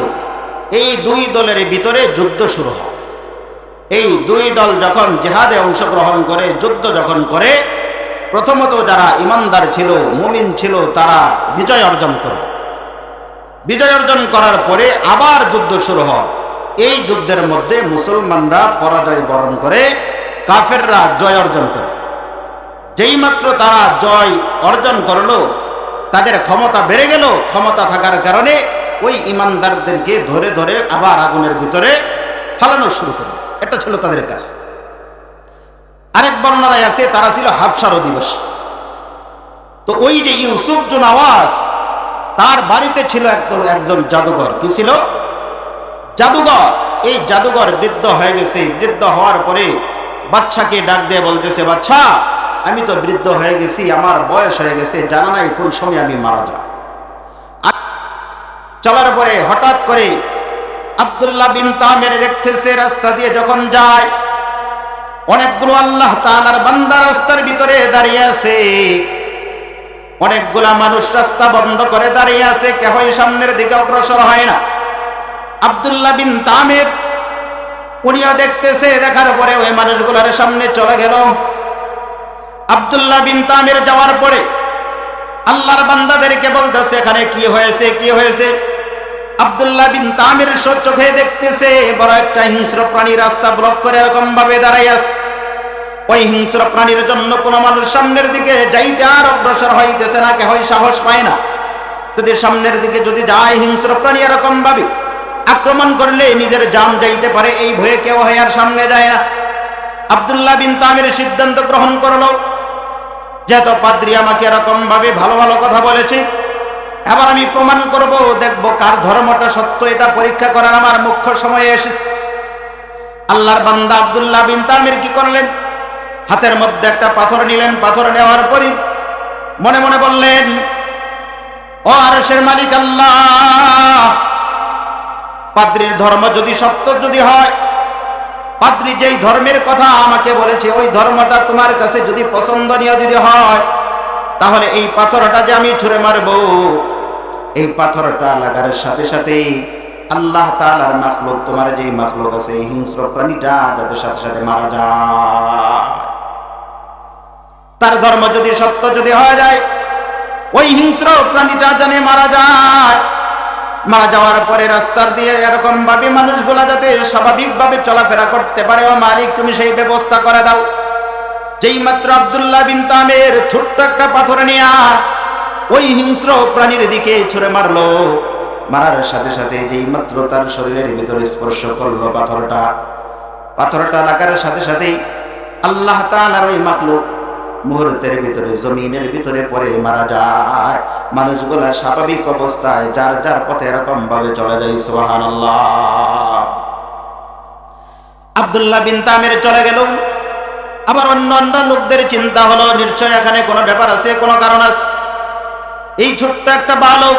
এই দুই দলের ভিতরে যুদ্ধ শুরু হয়। এই দুই দল যখন জিহাদে অংশগ্রহণ করে, যুদ্ধ যখন করে, প্রথমত যারা ইমানদার ছিল, মুমিন ছিল, তারা বিজয় অর্জন করে। বিজয় অর্জন করার পরে আবার যুদ্ধ শুরু হয়। এই যুদ্ধের মধ্যে মুসলমানরা পরাজয় বরণ করে, কাফেররা জয় অর্জন করে। যেই মাত্র তারা জয় অর্জন করলো, তাদের ক্ষমতা বেড়ে গেল। ক্ষমতা থাকার কারণে ওই ইমানদারদেরকে ধরে ধরে আবার আগুনের ভিতরে ফালানো শুরু করলো। এটা ছিল তাদের কাজ। আরেক বর্ণনায় আছে তারা ছিল হাবশার অধিবাসী। তো ওই যে ইউসুফ জুনাওয়াজ, তার বাড়িতে ছিল একজন জাদুঘর। কি ছিল? জাদুঘর। এই জাদুঘর বৃদ্ধ হয়ে গেছে। বৃদ্ধ হওয়ার পরে বাচ্চাকে ডাক দিয়ে বলতেছে, বাচ্চা, আমি তো বৃদ্ধ হয়ে গেছি, আমার বয়স হয়ে গেছে, জানা নাই কোন সময় আমি মারা যাব। চলার পরে হঠাৎ করে আব্দুল্লাহ বিন তামের দেখতেছে রাস্তা দিয়ে যখন যায়, অনেকগুলো আল্লাহ তাআলার বান্দা রাস্তার ভিতরে দাঁড়িয়ে আছে। অনেকগুলা মানুষ রাস্তা বন্ধ করে দাঁড়িয়ে আছে, কেহই সামনের দিকে অগ্রসর হয় না। আব্দুল্লাহ বিন তামের উনিও দেখতেছে, দেখার পরে ওই মানুষগুলার সামনে চলে গেল। আব্দুল্লাহ বিন তামের যাওয়ার পরে আল্লাহর বান্দাদেরকে বলতেছে, এখানে কি হয়েছে, কি হয়েছে? আব্দুল্লাহ বিন তামির চোখে দেখতেছে বড় একটা হিংস্র প্রাণী রাস্তা ব্লক করে এরকম ভাবে দাঁড়াই আছে। ওই হিংস্র প্রাণীর জন্য কোনো মানুষ সামনের দিকে যাইতে আর অগ্রসর হইতেছে না, কেহই সাহস পায় না। যদি সামনের দিকে যদি যায়, হিংস্র প্রাণী এরকম ভাবে আক্রমণ করলে নিজের জান যাইতে পারে, এই ভয়ে কেউ হয় আর সামনে যায় না। আব্দুল্লাহ বিন তামির সিদ্ধান্ত গ্রহণ করলো, যেহেতু পাদ্রী আমাকে এরকম ভাবে ভালো ভালো কথা বলেছে, এবার আমি প্রমাণ করব, দেখব কার ধর্মটা সত্য। এটা পরীক্ষা করার আমার মুখ্য সময় এসেছে। আল্লাহর বান্দা আব্দুল্লাহ বিন তামির কি করলেন? হাতের মধ্যে একটা পাথর নিলেন। পাথর নেওয়ার পরে মনে মনে বললেন, ও আরশের মালিক আল্লাহ, পাদ্রীর ধর্ম যদি সত্য যদি হয়, পাদ্রী যেই ধর্মের কথা আমাকে বলেছে, ওই ধর্মটা তোমার কাছে যদি পছন্দনীয় যদি হয়, তাহলে এই পাথরটা যে আমি ছুঁড়ে মারব, এই পাথরটা লাগার সাথে সাথে আল্লাহ তাআলার মাখলুক, তোমার যেই মাখলুক আছে, এই হিংস্র প্রাণীটা যাদের সাথে সাথে মারা যায়, তার ধর্ম যদি সত্য যদি হয়ে যায়, ওই হিংস্র প্রাণীটা জানে মারা যায়। মারা যাওয়ার পরে রাস্তার দিয়ে এরকম ভাবে মানুষগুলা যাতে স্বাভাবিকভাবে চলাফেরা করতে পারে, ও মালিক তুমি সেই ব্যবস্থা করে দাও। যেই মাত্র আব্দুল্লাহ বিন তামের ছোট্ট একটা পাথর নিয়ে ওই হিংস্র প্রাণীর দিকে ছুঁড়ে মারলো, মারার সাথে সাথে যেই মাত্র তার শরীরের ভিতরে স্পর্শ করলো পাথরটা লাগার সাথে সাথে আল্লাহ তাআলার ওই মাখলুক মুহূর্তের ভিতরে জমিনের ভিতরে পড়ে মারা যায়। মানুষগুলা স্বাভাবিক অবস্থায় যার যার পথে এরকম ভাবে চলে যায়। সুবহানাল্লাহ। আব্দুল্লাহ বিন তামির চলে গেল। আবার অন্য অন্য লোকদের চিন্তা হলো নিশ্চয় এখানে কোনো ব্যাপার আছে, কোনো কারণ আছে। এই ছোট্ট একটা বালক,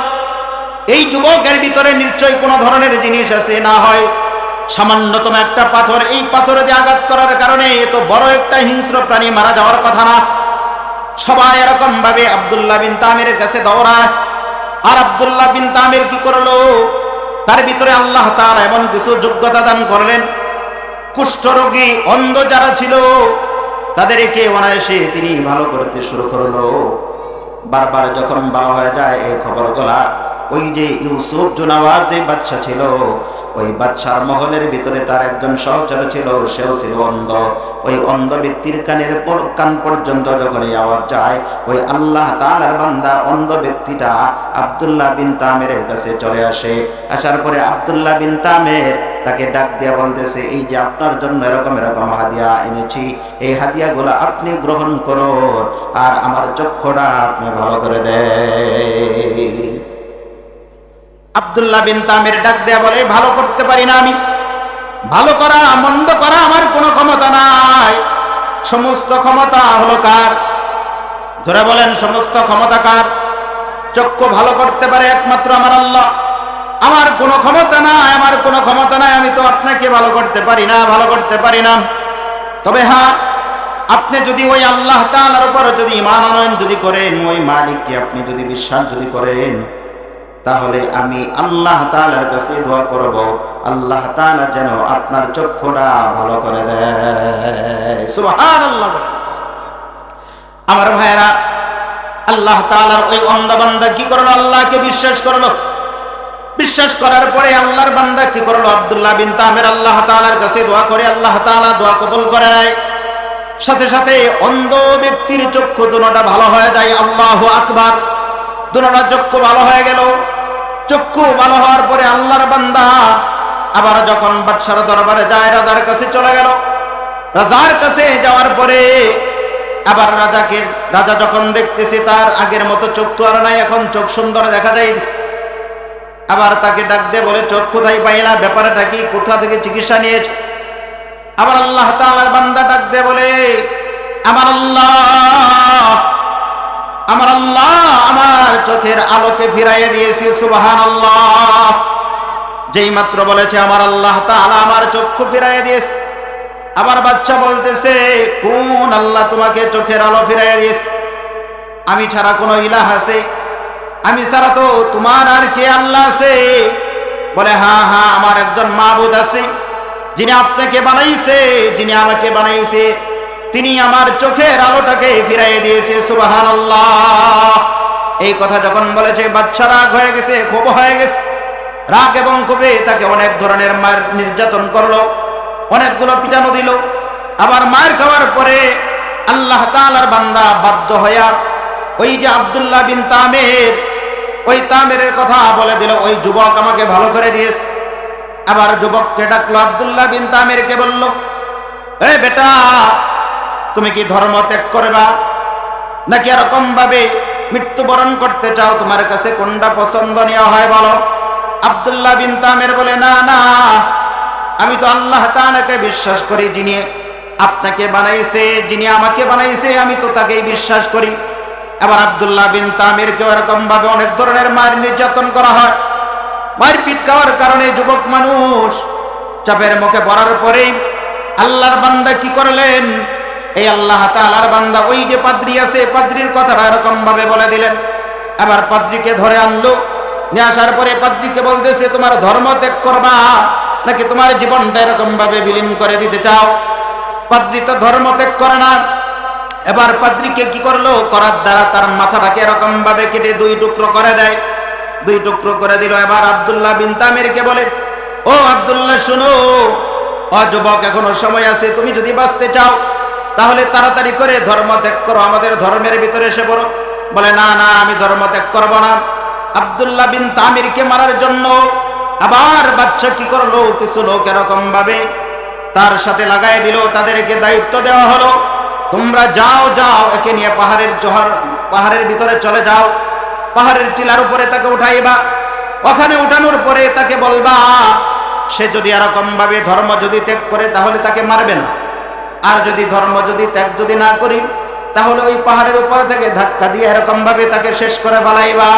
এই যুবকের ভিতরে নিশ্চয় কোনো ধরনের জিনিস আছে, না হয় সামান্যতম একটা পাথর, এই পাথরে দিয়ে আঘাত করার কারণে এত বড় একটা হিংস্র প্রাণী মারা যাওয়ার কথা না। সবাই এরকম ভাবে আব্দুল্লাহ বিন তামিরের কাছে দৌড়ায়। আর আব্দুল্লাহ বিন তামির কি করলো, তার ভিতরে আল্লাহ তাআলা এমন কিছু যোগ্যতা দান করলেন, কুষ্ঠরোগী অন্ধ যারা ছিল তাদেরকে অনায়াসে তিনি ভালো করতে শুরু করলো। বারবার যখন ভালো হয়ে যায় এই খবরগুলা ওই যে ইউসুফ জুনাওয়াজ যে বাদশা ছিল, ওই বাদশার মহলের ভিতরে তার একজন সহচর ছিল, সেও ছিল অন্ধ। ওই অন্ধ ব্যক্তির কান পর্যন্ত যখন এই আওয়াজ যায়, ওই আল্লাহ তাআলার বান্দা অন্ধ ব্যক্তিটা আব্দুল্লাহ বিন তামিরের কাছে চলে আসে। আসার পরে আব্দুল্লাহ বিন তামির তাকে ডাক দিয়া বলতেছে, এই যে আপনার জন্য এরকম এরকম হাদিয়া এনেছি, এই হাদিয়াগুলো আপনি গ্রহণ করুন আর আমার চক্ষুটা আপনি ভালো করে দেন। আব্দুল্লাহ বিন তামির ডাক দেয়া বলে, ভালো করতে পারি না আমি, ভালো করা মন্দ করা আমার কোনো ক্ষমতা নাই। সমস্ত ক্ষমতা হলো কার? ধরে বলেন সমস্ত ক্ষমতা কার? চক্ষু ভালো করতে পারে একমাত্র আমার আল্লাহ। আমার কোনো ক্ষমতা নাই, আমার কোনো ক্ষমতা নাই, আমি তো আপনাকে ভালো করতে পারি না, ভালো করতে পারি না। তবে হ্যাঁ, আপনি যদি ওই আল্লাহ তাআলার উপর যদি ঈমান আনয়ন যদি করেন, ওই মালিককে আপনি যদি বিশ্বাস যদি করেন, তাহলে আমি আল্লাহ তাআলার কাছে দোয়া করব, আল্লাহ তাআলা যেন আপনার চক্ষুটা ভালো করে দেয়। সুবহানাল্লাহ। আমার ভাইয়েরা, আল্লাহ তাআলার ওই অন্ধ বান্দা কি করলো? আল্লাহকে বিশ্বাস করলো। বিশ্বাস করার পরে আল্লাহর বান্দা কি করলো? আব্দুল্লাহ বিন তামির আল্লাহ তাআলার কাছে দোয়া করে, আল্লাহ তাআলা দোয়া কবুল করে নেয়। সাথে সাথে অন্ধ ব্যক্তির চক্ষু দুটোটা ভালো হয়ে যায়। আল্লাহু আকবার। দুটোটা চক্ষু ভালো হয়ে গেল। চক্ষু ভালো হওয়ার পরে আল্লাহর বান্দা আবার যখন বাদশার দরবারে যায়, রাজার কাছে চলে গেল। রাজার কাছে যাওয়ার পরে আবার রাজা যখন দেখতেছে তার আগের মতো চোখ তো আর নাই, এখন চোখ সুন্দর দেখা যায়। আবার তাকে ডাক দিয়ে বলে, চোখ কোথায় পাইলা? ব্যাপারটা কি? কোথা থেকে চিকিৎসা নিয়েছ? আবার আল্লাহ তাআলার বান্দা ডাক দিয়ে বলে, আমার আল্লাহ আমার চোখের আলোকে ফিরাইয়ে দিয়েছি। সুবহানাল্লাহ। যেই মাত্র বলেছে আমার আল্লাহ তাআলা আমার চক্ষু ফিরাইয়ে দিয়েছে, আবার বাচ্চা বলতেছে, কোন আল্লাহ তোমাকে চোখের আলো ফিরাইয়ে দিয়েছে? আমি ছাড়া কোনো ইলাহ আছে? আমি ছাড়া তো তোমার আর কে আল্লাহ আছে? বলে, হ্যাঁ হ্যাঁ, আমার একজন মাবুদ আছে, যিনি আপনাকে বানাইছে, যিনি আমাকে বানাইছে, তিনি আমার চোখের আলোটাকে ফিরাইয়ে দিয়েছে। সুবহানাল্লাহ। এই কথা যখন বলেছে, বাচ্চা রাগ হয়ে গেছে, ক্ষোভ হয়ে গেছে। রাগ এবং ক্ষোভে তাকে অনেক ধরনের মার নির্যাতন করলো, অনেকগুলো পিটানো দিল। আবার মার খাওয়ার পরে আল্লাহ তাআলার বান্দা বাধ্য হইয়া ওই যে আব্দুল্লাহ বিন তামির, ওই তামিরের কথা বলে দিল, ওই যুবক আমাকে ভালো করে দিয়েছে। আবার যুবককে ডাকলো, আব্দুল্লাহ বিন তামিরকে বলল, এ বেটা, তুমি কি ধর্ম ত্যাগ করবা নাকি এরকম ভাবে মৃত্যুবরণ করতে চাও? তোমার কাছে কোনটা পছন্দনীয় হয় বলো? আব্দুল্লাহ বিন তামির বলে, না না, আমি তো আল্লাহ তাআলাকে বিশ্বাস করি, যিনি আপনাকে বানাইছে, যিনি আমাকে বানাইছে, আমি তো তাকেই বিশ্বাস করি। আবার আব্দুল্লাহ বিন তামিরকে এরকম ভাবে অনেক ধরনের মার নির্যাতন করা হয়। মারপিট খাওয়ার কারণে যুবক মানুষ চাপের মুখে পড়ার পরে আল্লাহর বান্দা কি করলেন? এই আল্লাহ তাআলার বান্দা ওই যে পাদ্রী আছে, পাদ্রীর কথাটা এরকম ভাবে বলে দিলেন। আবার পাদ্রীকে ধরে আনলো। নিয়ে আসার পরে পাদ্রীকে বলতেছে, তোমার ধর্ম ত্যাগ করবা নাকি তোমার জীবনটা এরকম ভাবে বিলীন করে দিতে চাও? পাদ্রী তো ধর্ম ত্যাগ করে না। এবার পাদ্রীকে কি করলো? করার দ্বারা তার মাথাটাকে এরকম ভাবে কেটে দুই টুকরো করে দেয়। দুই টুকরো করে দিল। এবার আব্দুল্লাহ বিন তামিরকে বলে, ও আব্দুল্লাহ শুনো, ও যুবক, এখনো সময় আছে, তুমি যদি বাঁচতে চাও তাহলে তাড়াতাড়ি করে ধর্ম ত্যাগ করো, আমাদের ধর্মের ভিতরে এসে পড়ো। বলে, না না, আমি ধর্ম ত্যাগ করবো না। আব্দুল্লাহ বিন তামিরকে মারার জন্য আবার বাচ্চা কি করলো? কিছু লোক এরকম ভাবে তার সাথে লাগাই দিল। তাদেরকে দায়িত্ব দেওয়া হলো, তোমরা যাও যাও, একে নিয়ে পাহাড়ের ভিতরে চলে যাও, পাহাড়ের টিলার উপরে তাকে উঠাইবা। ওখানে উঠানোর পরে তাকে বলবা, সে যদি এরকম ভাবে ধর্ম যদি ত্যাগ করে তাহলে তাকে মারবে না, আর যদি ধর্ম যদি ত্যাগ যদি না করি, তাহলে ওই পাহাড়ের উপর থেকে ধাক্কা দিয়ে এরকম ভাবে তাকে শেষ করে ফেলাইবা।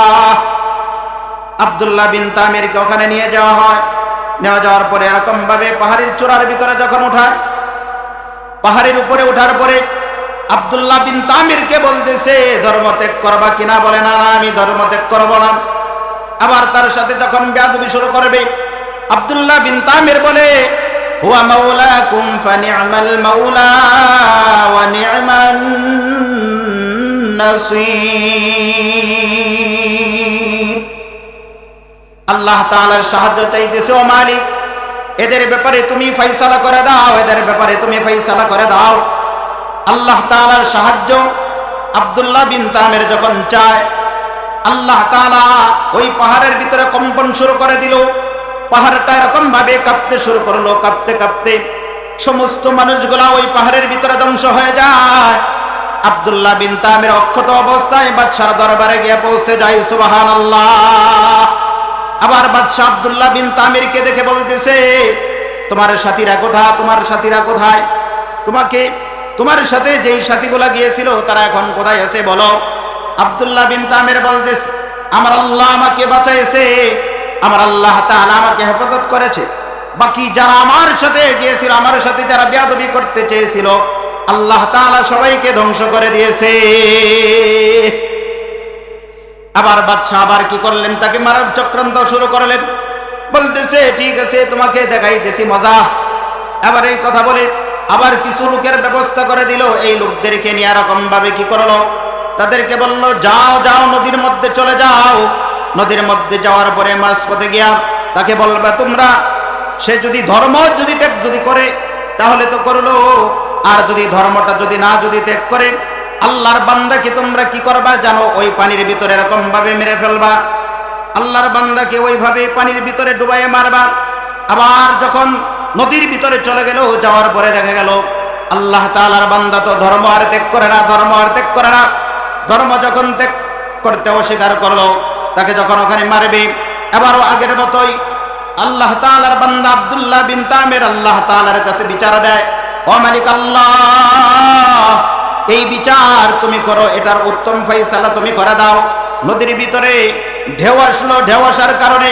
আব্দুল্লাহ বিন তামিরকে ওখানে নিয়ে যাওয়া হয়। নেওয়া যাওয়ার পরে এরকম ভাবে পাহাড়ের চূড়ার ভিতরে যখন উঠায়, পাহাড়ের উপরে ওঠার পরে আব্দুল্লাহ বিন তামিরকে বলতেছে ধর্ম ত্যাগ করবা কিনা? বলে না, না আমি ধর্ম ত্যাগ করবো না। আবার তার সাথে যখন বেয়াদবি শুরু করবে, আব্দুল্লাহ বিন তামির বলে হুয়া মাওলাকুম ফানি'মাল মাওলা ওয়া নি'মান নাসীর। আল্লাহ তাআলার সাহায্য চাইতেছে, ও মালিক এদের ব্যাপারে তুমি ফয়সালা করে দাও, এদের ব্যাপারে তুমি ফয়সালা করে দাও। আল্লাহ তাআলার সাহায্য আব্দুল্লাহ বিন তামির যখন চায়, আল্লাহ তাআলা ওই পাহাড়ের ভিতরে কম্পন শুরু করে দিল। পাহাড়টা এরকম ভাবে কাঁপতে শুরু করলো, কাঁপতে কাঁপতে সমস্ত মানুষগুলা ওই পাহাড়ের ভিতরে ধ্বংস হয়ে যায়। আব্দুল্লাহ বিন তামির অক্ষত অবস্থায় বাদশার দরবারে গিয়ে পৌঁছে যায়। সুবহানাল্লাহ। আবার বাদশা আব্দুল্লাহ বিন তামিরকে দেখে বলতেছে, তোমার সাথীরা কোথায়? তোমার সাথীরা কোথায়? তোমার সাথে যেই সাথীগুলা গিয়েছিল তারা এখন কোথায় আছে বলো। আব্দুল্লাহ বিন তামির বলতেছে, আমার আল্লাহ আমাকে বাঁচাইছে, আমার আল্লাহ তাআলা আমাকে হেফাজত করেছে। বাকি যারা আমার সাথে গিয়েছিল, আমার সাথে যারা বেয়াদবি করতে চেয়েছিল, আল্লাহ তাআলা সবাইকে ধ্বংস করে দিয়েছে। আবার বাদশা আবার কি করলেন? তাকে মারার চক্রান্ত শুরু করলেন। বলতেছে ঠিক আছে, তোমাকে দেখাইতেছি মজা। আবার এই কথা বলে আবার কিছু লোকের ব্যবস্থা করে দিল। এই লোকদেরকে নিয়ে এরকম ভাবে কি করলো? তাদেরকে বলল, যাও যাও নদীর মধ্যে চলে যাও। নদীর মধ্যে যাওয়ার পরে মাঝপথে গিয়া তাকে বলবা তোমরা, সে যদি ধর্ম যদি ত্যাগ যদি করে তাহলে তো করলো, আর যদি ধর্মটা যদি না যদি ত্যাগ করে, আল্লাহর বান্দাকে তোমরা কি করবা জানো? ওই পানির ভিতরে এরকম ভাবে মেরে ফেলবা। আল্লাহর বান্দাকে ওইভাবে পানির ভিতরে ডুবাইয়ে মারবা। আবার যখন নদীর ভিতরে চলে গেল, যাওয়ার পরে দেখা গেল আল্লাহ তাআলার বান্দা তো ধর্ম আর ত্যাগ করে না, ধর্ম আর ত্যাগ করে না। ধর্ম যখন ত্যাগ করতে অস্বীকার করলো, তাকে যখন ওখানে মারবে, এবারও আগের মতোই আল্লাহ তাআলার বান্দা আব্দুল্লাহ বিন তামির আল্লাহ তাআলার কাছে বিচার দেয়, ও মালিক আল্লাহ, এই বিচার তুমি করো, এটার উত্তম ফয়সালা তুমি করে দাও। নদীর ভিতরে ঢেউ আসলো, ঢেউ আসার কারণে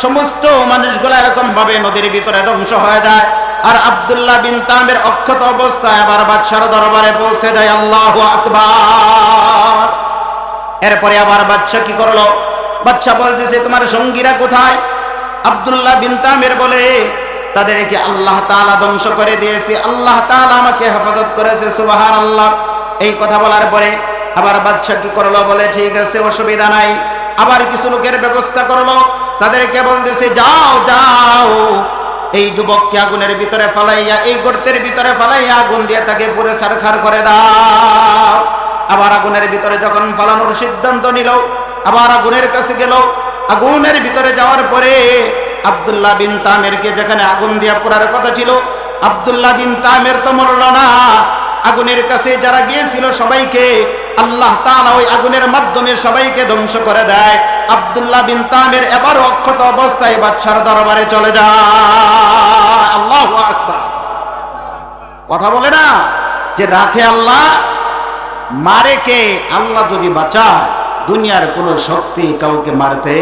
সমস্ত মানুষগুলো এরকম ভাবে নদীর ভিতরে ধ্বংস হয়ে যায়। আর আব্দুল্লাহ বিন তামির অক্ষত অবস্থায় আবার বাদশার দরবারে পৌঁছে যায়। আল্লাহু আকবার। এরপরে আবার বাদশা কি করলো? বাদশা বলতেছে, তোমার সঙ্গীরা কোথায়? আব্দুল্লাহ বিন তামির বলে, তাদেরকে আল্লাহ তাআলা ধ্বংস করে দিয়েছে, আল্লাহ তাআলা আমাকে হেফাজত করেছে। সুবহানাল্লাহ। এই কথা বলার পরে আবার বাদশা কি করলো? বলে ঠিক আছে, অসুবিধা নাই। আবার কিছু লোকের ব্যবস্থা করলো, তাদেরকে বলতেছে, যাও যাও এই যুবককে আগুনের ভিতরে ফালাইয়া, এই গর্তের ভিতরে ফালাইয়া আগুন দিয়ে তাকে পুরো ছারখার করে দাও। আবার আগুনের ভিতরে যখন ফালানোর সিদ্ধান্ত নিল, আবার আগুনের কাছে গেল। আগুনের ভিতরে যাওয়ার পরে আব্দুল্লাহ বিন তামিরকে যেখানে আগুন দিয়ে পোড়ার কথা ছিল, আব্দুল্লাহ বিন তামির তো মরল না। আগুনের কাছে যারা গিয়েছিল সবাইকে আল্লাহ তাআলা ওই আগুনের মাধ্যমে সবাইকে ধ্বংস করে দেয়। আব্দুল্লাহ বিন তামির এবার অক্ষত অবস্থায় বাদশার দরবারে চলে যায়। আল্লাহু আকবার। কথা বলে না যে রাখে আল্লাহ, মারে কে? আল্লাহ যদি বাঁচায়, দুনিয়ার কোন শক্তি কাউকে মারতে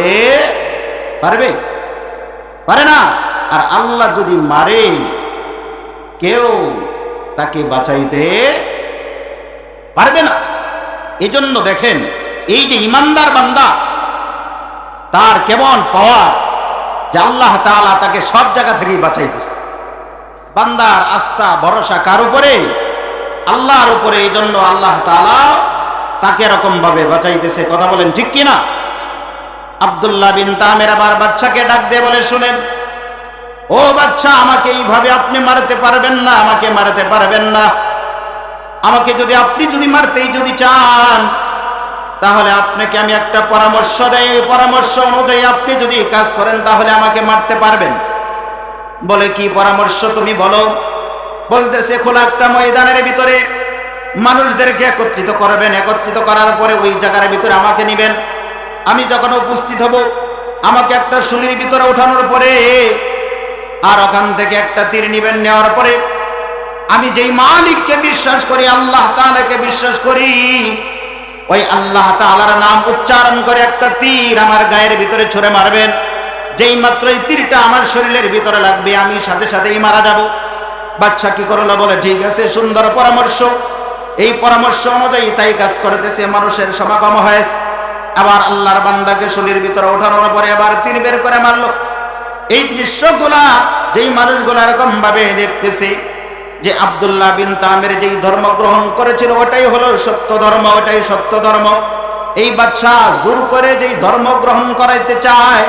পারবে? পারে না। আর আল্লাহ যদি মারে, কেউ তাকে বাঁচাইতে পারবে না। এজন্য দেখেন, এই যে ইমানদার বান্দা, তার কেমন পাওয়ার যে আল্লাহ তাআলা তাকে সব জায়গা থেকেই বাঁচাইতেছে। বান্দার আস্থা ভরসা কার উপরে? আল্লাহর উপরে। এই জন্য আল্লাহ তাআলা তাকে এরকম ভাবে বাঁচাইতেছে। কথা বলেন ঠিক কিনা? আব্দুল্লাহ বিন তামির আবার বাচ্চাকে ডাক দিয়ে বলে, শুনেন ও বাচ্চা, আমাকে এইভাবে আপনি মারতে পারবেন না, আমাকে মারতে পারবেন না। আমাকে যদি আপনি যদি মারতেই যদি চান, তাহলে আপনাকে আমি একটা পরামর্শ দেই, পরামর্শ অনুযায়ী আপনি যদি কাজ করেন তাহলে আমাকে মারতে পারবেন। বলে কি পরামর্শ তুমি বলো? বলতেছে, খোলা একটা ময়দানের ভিতরে মানুষদেরকে একত্রিত করবেন, একত্রিত করার পরে ওই জায়গার ভিতরে আমাকে নিবেন। আমি যখন উপস্থিত হব, আমাকে একটা শুলির ভিতরে ওঠানোর পরে আর ওখান থেকে একটা তীর নিবেন। নেওয়ার পরে আমি যেই মালিককে বিশ্বাস করি, আল্লাহ তাআলাকে বিশ্বাস করি, ওই আল্লাহ তাআলার নাম উচ্চারণ করে একটা তীর আমার গায়ের ভিতরে ছুঁড়ে মারবেন, যেই মাত্র এই তীরটা আমার শরীরের ভিতরে লাগবে আমি সাথে সাথেই মারা যাব। বাচ্চা কি করলো? বলে ঠিক আছে, সুন্দর পরামর্শ। এই পরামর্শ অনুযায়ী তাই কাজ করতেছে, মানুষের সমাগম হয়েছে। আবার আল্লাহর বান্দাকে শরীরের ভিতরে ওঠানোর পরে আবার তীর বের করে মারলো। এই দৃশ্যগুলা যেই মানুষগুলা এরকম ভাবে দেখতেছে যে আব্দুল্লাহ বিন তামির যেই ধর্ম গ্রহণ করেছিল ওটাই হলো সত্য ধর্ম, ওটাই সত্য ধর্ম। এই বাদশা জোর করে যেই ধর্ম গ্রহণ করাইতে চায়,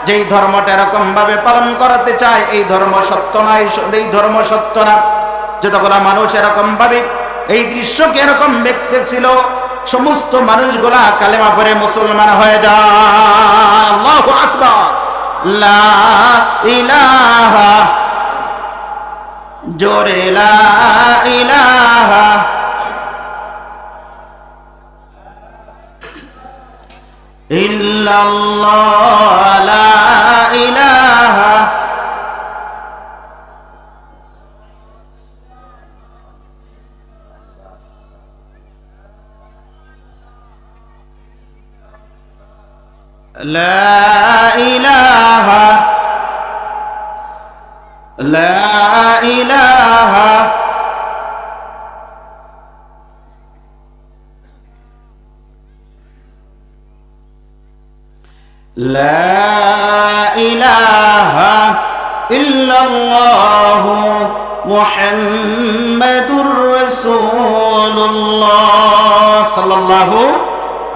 যেই ধর্মটা এরকম ভাবে পালন করাতে চায়, এই ধর্ম সত্য নয়, এই ধর্ম সত্য না। যতগুলা মানুষ এরকম ভাবে এই দৃশ্যকে এরকম দেখতেছিল, সমস্ত মানুষগুলা কালেমা পড়ে মুসলমান হয়ে যায়। আল্লাহু আকবার, লা ইলাহা, জোরে লা ইলাহা ইল্লাল্লাহ, লা ইলাহা লা ইলাহা লা ইলাহা লা ইলাহা ইল্লাল্লাহ মুহাম্মাদুর রাসূলুল্লাহ সাল্লাল্লাহু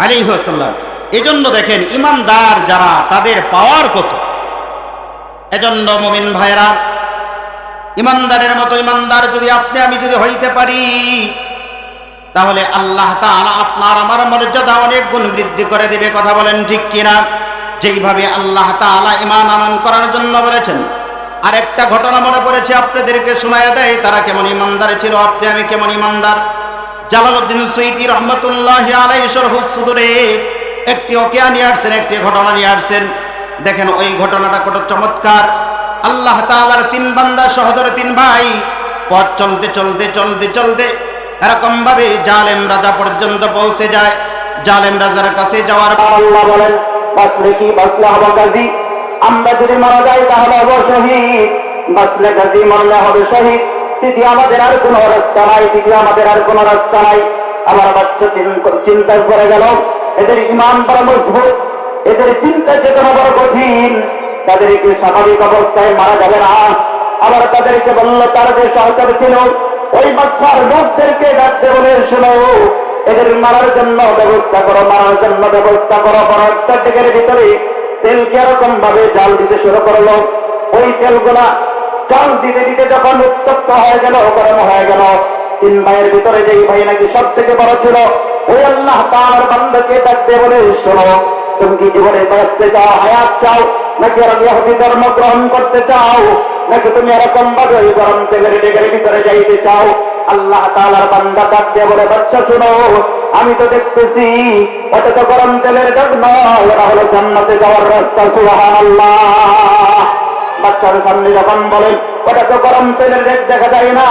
আলাইহি ওয়াসাল্লাম। এজন্য দেখেন ইমানদার যারা, তাদের পাওয়ার কত। এজন্য মুমিন ভাইরা, ইমানদারের মতো ইমানদার যদি আপনি আমি যদি হইতে পারি, তাহলে আল্লাহ তাআলা আপনার আমার মর্যাদা অনেক গুণ বৃদ্ধি করে দিবে। কথা বলেন ঠিক কিনা? যেইভাবে আল্লাহ তাআলা ঈমান আনয়ন করার জন্য বলেছেন। আরেকটা ঘটনা মনে পড়েছে, আপনাদেরকে শোনায় দেয় তারা কেমন ইমানদার ছিল, আপনি আমি কেমন ইমানদার। জালালউদ্দিন সুয়ুতী রহমাতুল্লাহি আলাইহি শরহুস সুদুরে একটি ওকিয়া নিয়ে আসছেন, একটি ঘটনা নিয়ে আসছেন। দেখেন ওই ঘটনাটা কত চমৎকার। আল্লাহ তাআলার তিন বান্দা সহোদর, তিন ভাই, পথ চলতে চলতে চলতে চলতে এরকম ভাবে জালেম রাজা পর্যন্ত পৌঁছে যায়। জালেম রাজার কাছে যাওয়ার পর আল্লাহ বলেন, বাঁচলে কি বাঁচলে হবো গাজী, আমরা যদি মারা যাই তাহলে হবো শহীদ, বাঁচলে গাজী মরলে হবে শহীদ, তৃতীয় আমাদের আর কোনো রাস্তা নাই, তৃতীয় আমাদের আর কোনো রাস্তা নাই। আমার বাচ্চা চিন্তা করে গেল, এদের ঈমান বড় মজবুত, এদের চিন্তা চেতনা বড় কঠিন, তাদেরকে স্বাভাবিক অবস্থায় মারা যাবে না। আবার তাদেরকে বলল, তার যে সহচর ছিল ওই বাচ্চার লোকদেরকে ডাকতে বলে, শোনো এদের মারার জন্য ব্যবস্থা করো, মারার জন্য ব্যবস্থা করো। বড় একটা ডেকের ভিতরে তেলকে এরকম ভাবে জাল দিতে শুরু করলো। ওই তেলগুলা জাল দিতে দিতে যখন উত্তপ্ত হয়ে গেল, গরম হয়ে গেল, তিন ভাইয়ের ভিতরে যেই ভাই নাকি সব থেকে বড় ছিল, ওই আল্লাহ তাআলার বান্দাকে ডাকতে বলে, শোনো তুমি কি জীবনে বাঁচতে চাও, হায়াত চাও, নাকি আর ইহুদি ধর্ম গ্রহণ করতে চাও, নাকি তুমি এরকম ভাবে ওই গরম তেলের ডেকের ভিতরে যাইতে চাও? আল্লাহ তাআলার বান্দা ডাকতে বলে, বাচ্চা শোনো, আমি তো দেখতেছি ওটা তো গরম তেলের ডেক নয়, ওরা হলো জান্নাতে যাওয়ার রাস্তা। সুবহানাল্লাহ। বাচ্চার সামনে যখন বলেন ওটা তো গরম তেলের ডেক দেখা যায় না,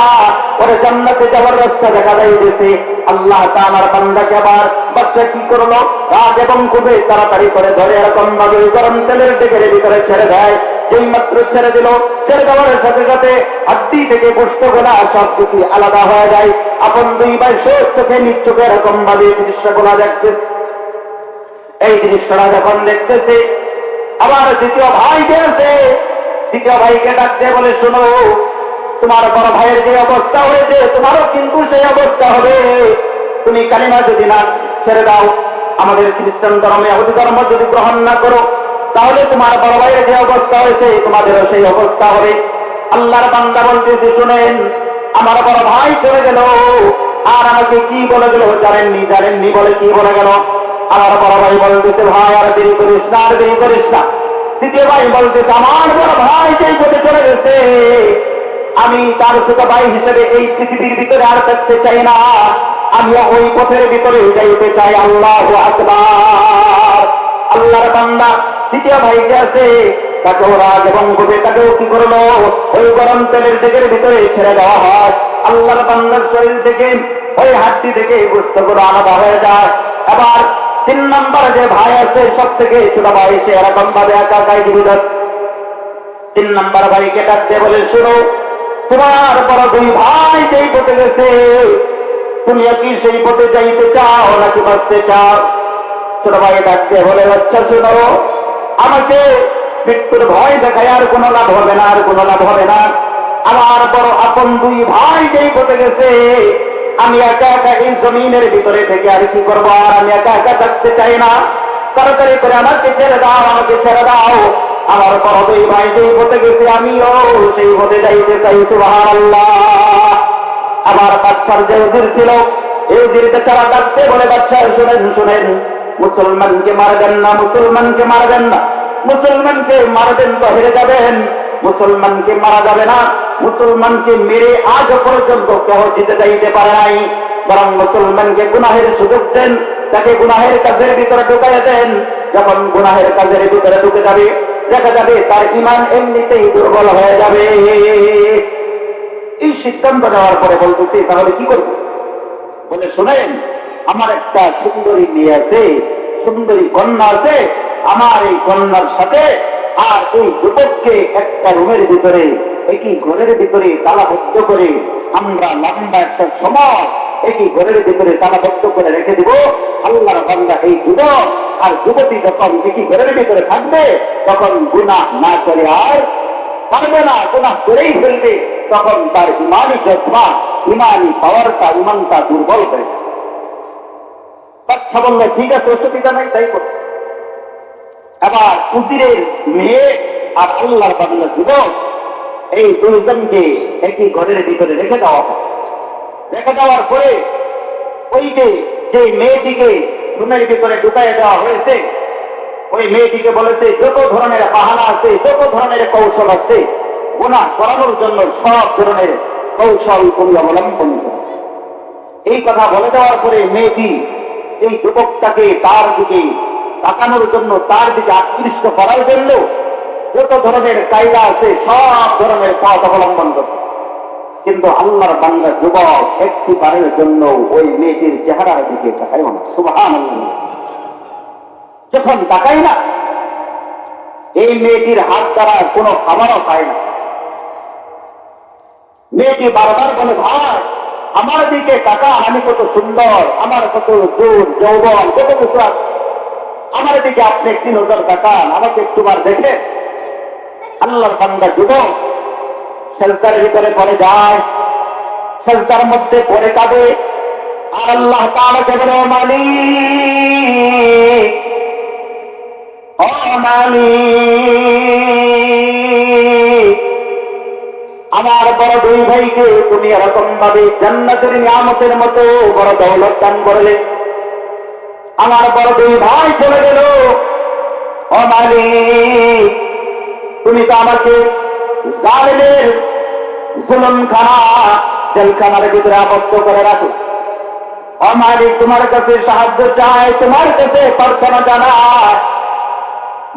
ওটা জান্নাতে যাওয়ার রাস্তা দেখা যাইতেছে, আল্লাহ তাআলার বান্দাকে আবার বাচ্চা কি করলো, রাগ এবং খুবই তাড়াতাড়ি করে ধরে এরকম ভাবে গরম তেলের ডেকের ভিতরে ছেড়ে দেয়। যেই মাত্র ছেড়ে দিল, ছেড়ে দেওয়ার সাথে সাথে হাড্ডি থেকে গোশত গোলা সবকিছু আলাদা হয়ে যায়। আপন দুই ভাই চোখে নিজ চোখে এরকম ভাবে দৃশ্যগুলা দেখতেছে। এই দৃশ্যটা যখন দেখতেছে, আবার দ্বিতীয় ভাই গেছে, দ্বিতীয় ভাইকে ডাকতে বলে, শোনো তোমার বড় ভাইয়ের যে অবস্থা হয়েছে তোমারও কিন্তু সেই অবস্থা হবে। তুমি কালিমা যদি না ছেড়ে দাও, আমাদের খ্রিস্টান ধর্ম ইহুদি ধর্ম যদি গ্রহণ না করো, তাহলে তোমার বড় ভাইয়ের যে অবস্থা হয়েছে তোমাদেরও সেই অবস্থা হবে। আল্লাহর বান্দা বলতেছে, শুনেন আমার বড় ভাই চলে গেল, আর আমাকে কি বলে গেল জানেননি? জানেননি বলে কি বলে গেল? আমার বড় ভাই বলতেছে, ভাই আর দেরি করিস না, আর দেরি করিস না। দ্বিতীয় ভাই বলতেছে, আমার বড় ভাই যেই পথে চলে গেছে, আমি তার ছোট ভাই হিসেবে এই পৃথিবীর ভিতরে আর থাকতে চাই না, আমিও ওই পথের ভিতরে যাইতে চাই। আল্লাহু আকবার। আল্লাহর বান্দা দ্বিতীয় ভাই যে আছে তাকেও রাগ এবং ক্ষোভে তাকেও কি করলো, ওই গরম তেলের ডেকের ভিতরে ছেড়ে দেওয়া হয়। আল্লাহর বান্দার শরীর থেকে ওই হাড্ডি থেকে গোশতগুলো আলাদা হয়ে যায়। এবার 3 নম্বর যে ভাই আছে সব থেকে ছোট ভাই, সে এরকম ভাবে একা একাই জীবিত আছে। 3 নম্বর ভাইকে ডাকতে বলে, শুনো, তোমার বড় 2 ভাই যেই পথে গেছে, তুমি কি সেই পথে যাইতে চাও নাকি বাঁচতে চাও? ছোট ভাই ডাকতে বলে, আচ্ছা শুনো, আমাকে মৃত্যুর ভয় দেখায় আর কোনো লাভ হবে না, আর কোনো লাভ হবে না। আমার বড় আপন 2 ভাই যেই পথে গেছে, আমি একা একা এই জমিনের ভিতরে থেকে আর কি করবো? আর আমি একা একা থাকতে চাই না, তাড়াতাড়ি করে আমাকে ছেড়ে দাও, আমাকে ছেড়ে দাও। আমার বড় 2 ভাই যেই পথে গেছে, আমিও সেই পথে যাইতে চাই। সুবহানাল্লাহ। আমার বাচ্চার যে উজির ছিল, এই উজিরকে তারা ডাকতে বলে, বাচ্চা শুনেন শুনেন, মুসলমানকে মারবেন না, মুসলমানকে মারবেন না, মুসলমানকে মারবেন তো হেরে যাবেন, মুসলমানকে মারা যাবে না। মুসলমানকে মেরে আজ পর্যন্ত কেউ জিতে যাইতে পারে নাই, বরং মুসলমানকে গুনাহের সুযোগ দেন, তাকে গুনাহের কাজের ভিতরে ঢুকাই দেন। যখন গুনাহের কাজের ভিতরে ঢুকে যাবে, দেখা যাবে তার ঈমান এমনিতেই দুর্বল হয়ে যাবে। এই সিদ্ধান্ত নেওয়ার পরে বলতেছি, তাহলে কি করব? বলে, শোনেন, আমার একটা সুন্দরী মেয়ে আছে, সুন্দরী কন্যা আছে, আমার এই কন্যার সাথে আর এই যুবককে একটা রুমের ভিতরে, একই ঘরের ভিতরে তালাবদ্ধ করে আমরা লম্বা একটা সময় একই ঘরের ভিতরে তালাবদ্ধ করে রেখে দিব। আল্লাহর বান্দা এই যুবক আর যুবতী যখন একই ঘরের ভিতরে থাকবে, তখন গুনাহ না করে আর পারবে না, গুনাহ করেই ফেলবে, তখন তার ইমানি জজবা, ইমানি পাওয়ারটা, ইমানটা দুর্বল হয়ে যাবে। বাচ্চা বললে, ঠিক আছে, অসুবিধা নাই, তাই করো। এবার উজিরের মেয়ে আর আল্লাহর বান্দা যুবক, এই 2 জনকে একই ঘরের ভিতরে রেখে দেওয়া হয়। রেখে দেওয়ার পরে ওই যে মেয়েটিকে রুমের ভিতরে ঢুকাই দেওয়া হয়েছে, ওই মেয়েটিকে বলেছে, যত ধরনের বাহানা আছে, যত ধরনের কৌশল আছে গুনাহ করানোর জন্য, সব ধরনের কৌশল তুমি অবলম্বন করো। এই কথা বলে দেওয়ার পরে মেয়েটি এই যুবকটাকে তার দিকে তাকানোর জন্য, তার দিকে আকৃষ্ট করার জন্য যত ধরনের কায়দা আছে সব ধরনের পথ অবলম্বন করছে। কিন্তু আল্লাহর বান্দা যুবক একটি বারের জন্য ওই মেয়েটির চেহারার দিকে তাকায় না। সুবহানাল্লাহ। যখন তাকাই না, এই মেয়েটির হাত দ্বারা কোনো খাবারও পায় না। মেয়েটি বারবার বলে, ভাই আমার দিকে তাকা, আমি কত সুন্দর, আমার কত জোর যৌবন, কত কিছু আছে, আমার দিকে আপনি একটি নজর তাকান, আমাকে একটুবার দেখে। আল্লাহর বান্দা যুবক সেজদার ভিতরে পড়ে যায়, সেজদার মধ্যে পড়ে কাঁদে, আর আল্লাহ তাআলাকে বলে, ও মালিক, ও মালিক, আমার বড় 2 ভাইকে তুমি এরকম ভাবে জান্নাতের নিয়ামতের মতো বড় দৌলত দান করলে, আমার বড় 2 ভাই চলে গেল। ও মালিক, তুমি তো আমাকে জালিমের জুলুমখানা, জেলখানার ভিতরে আবদ্ধ করে রাখো। ও মালিক, তোমার কাছে সাহায্য চাই, তোমার কাছে প্রার্থনা জানাই,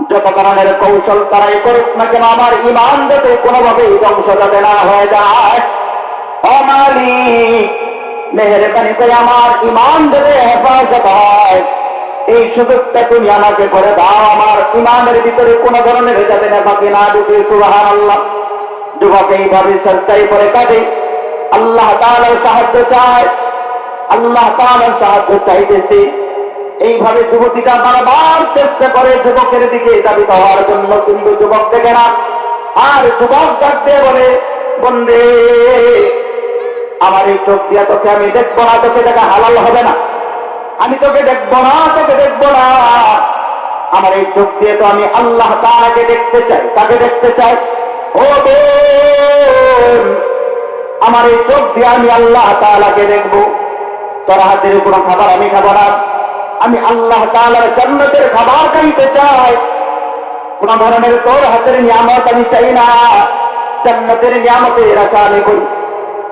যত ধরনের কৌশল তারাই করুক না কেন, আমার ঈমান যাতে কোনোভাবেই ধ্বংস যাতে না হয়ে যায়। ও মালিক, মেহেরবানি করে আমার ঈমান যাতে হেফাজত হয়, এই সুযোগটা তুমি আমাকে করে দাও, আমার ঈমানের ভিতরে কোনো ধরনের যাতে নেফাকি না ঢুকে। সুবহানাল্লাহ। যুবক এইভাবে চেষ্টাই করে কাঁদে, আল্লাহ তাআলার সাহায্য চায়, আল্লাহ তাআলার সাহায্য চাইতেছে। এইভাবে যুবতীটা বারবার চেষ্টা করে যুবকের দিকে দাবিত হওয়ার জন্য, কিন্তু যুবক দেখে না। আর যুবক ডাকতে বলে, বন্দে, আমার এই চোখ দিয়া তোকে আমি দেখবো না, তোকে দেখা হালাল হবে না, আমি তোকে দেখবো না, তোকে দেখবো না। আমার এই চোখ দিয়ে তো আমি আল্লাহ তাআলাকে দেখতে চাই, তাকে দেখতে চাই। ও বোন, আমার এই চোখ দিয়ে আমি আল্লাহ তাআলাকে দেখবো। তোর হাতের কোনো খাবার আমি খাবো না, আমি আল্লাহ তাআলার জান্নাতের খাবার খাইতে চাই। কোন ধরনের তোর হাতের নিয়ামত আমি চাই না, জান্নাতের নিয়ামতের আশা আমি করি।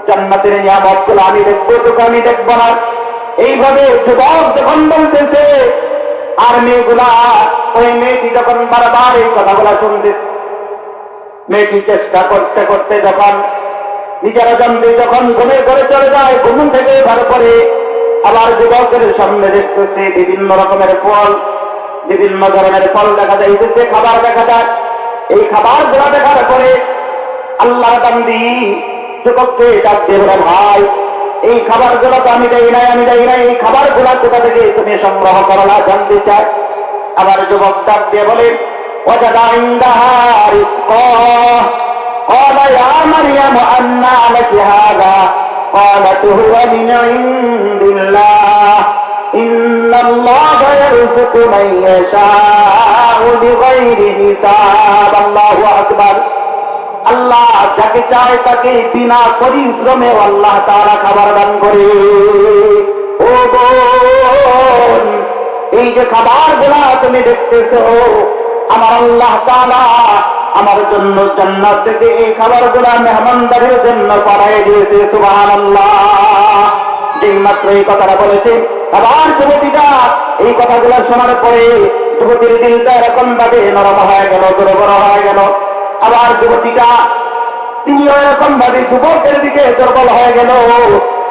জান্নাতের নিয়ামত গুলো আমি দেখবো, তোকে আমি দেখবো না। এইভাবে যুবক যখন বলতেছে, আর মেয়েগুলা, ওই মেয়েটি যখন বারবার এই কথাগুলা শুনতেছে, মেয়েটি চেষ্টা করতে করতে যখন নিজেরা জানতে যখন ঘুমের ঘরে চলে যায়, ঘুম থেকে ওঠার পরে আবার যুবকের সামনে দেখতেছে বিভিন্ন রকমের ফল, বিভিন্ন ধরনের ফল দেখা যাইতেছে, খাবার দেখা যায়। এই খাবার গুলা দেখার পরে আল্লাহ বান্দি যুবককে ডাক দিয়ে বলে, ভাই এই খাবার গুলা তো আমি দেই নাই, এই খাবার গুলা কোথা থেকে তুমি সংগ্রহ করলা জানতে চাই। আবার যুবক ডাক দিয়ে বলে, ওয়াজাদা ইনদাহা রিজকা قال يا مريم أنى لك هذا قالت هو من عند الله إن الله يرزق من يشاء بغير حساب الله أكبر আল্লাহ যাকে চায় তাকে বিনা পরিশ্রমে আল্লাহ তাআলা খাবার দান করে। ও বোন, এই যে খাবারগুলা তুমি দেখতেছো, আমার আল্লাহ তাআলা আমার জন্য জান্নাত থেকে এই খাবারগুলা মেহমানদারির জন্য পাঠিয়ে দিয়েছে। সুবহানাল্লাহ। যেই মাত্র এই কথাটা বলেছে, আবার যুবতীটা এই কথাগুলো শোনার পরে যুবতীর দিলটা এরকম ভাবে নরম হয়ে গেল, দুর্বল হয়ে গেল। আবার যুবতীটা তিনিও এরকম ভাবে যুবকের দিকে দুর্বল হয়ে গেল।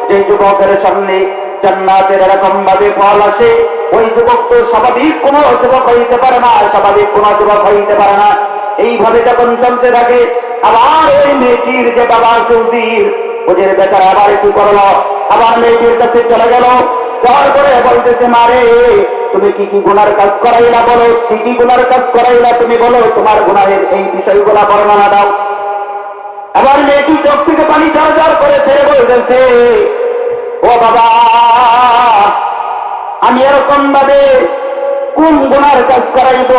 যে যুবকের সামনে জান্নাতের এরকম ভাবে ফল আসে, ওই যুবক তো স্বাভাবিক কোন যুবক হইতে পারে না, স্বাভাবিক কোন যুবক হইতে পারে না। এইভাবে যখন চলতে থাকে, আবার ওই মেয়েটির যে বাবা সুজির ওদের বেচারা আবার কি করলো, আবার মেয়েটির কাছে চলে গেল। যাওয়ার পরে বলতেছে, মারে তুমি কি কি গুনার কাজ করাইলা, বলো কি কি গুনার কাজ করাইলা, তুমি বলো তোমার গুনাহের এই বিষয়গুলা বর্ণনা দাও। আবার মেয়েটি চোখ থেকে পানি ঝরঝর করে ছেড়ে বলতেছে, ও বাবা, আমি এরকম ভাবে কোন গুনার কাজ করাইব,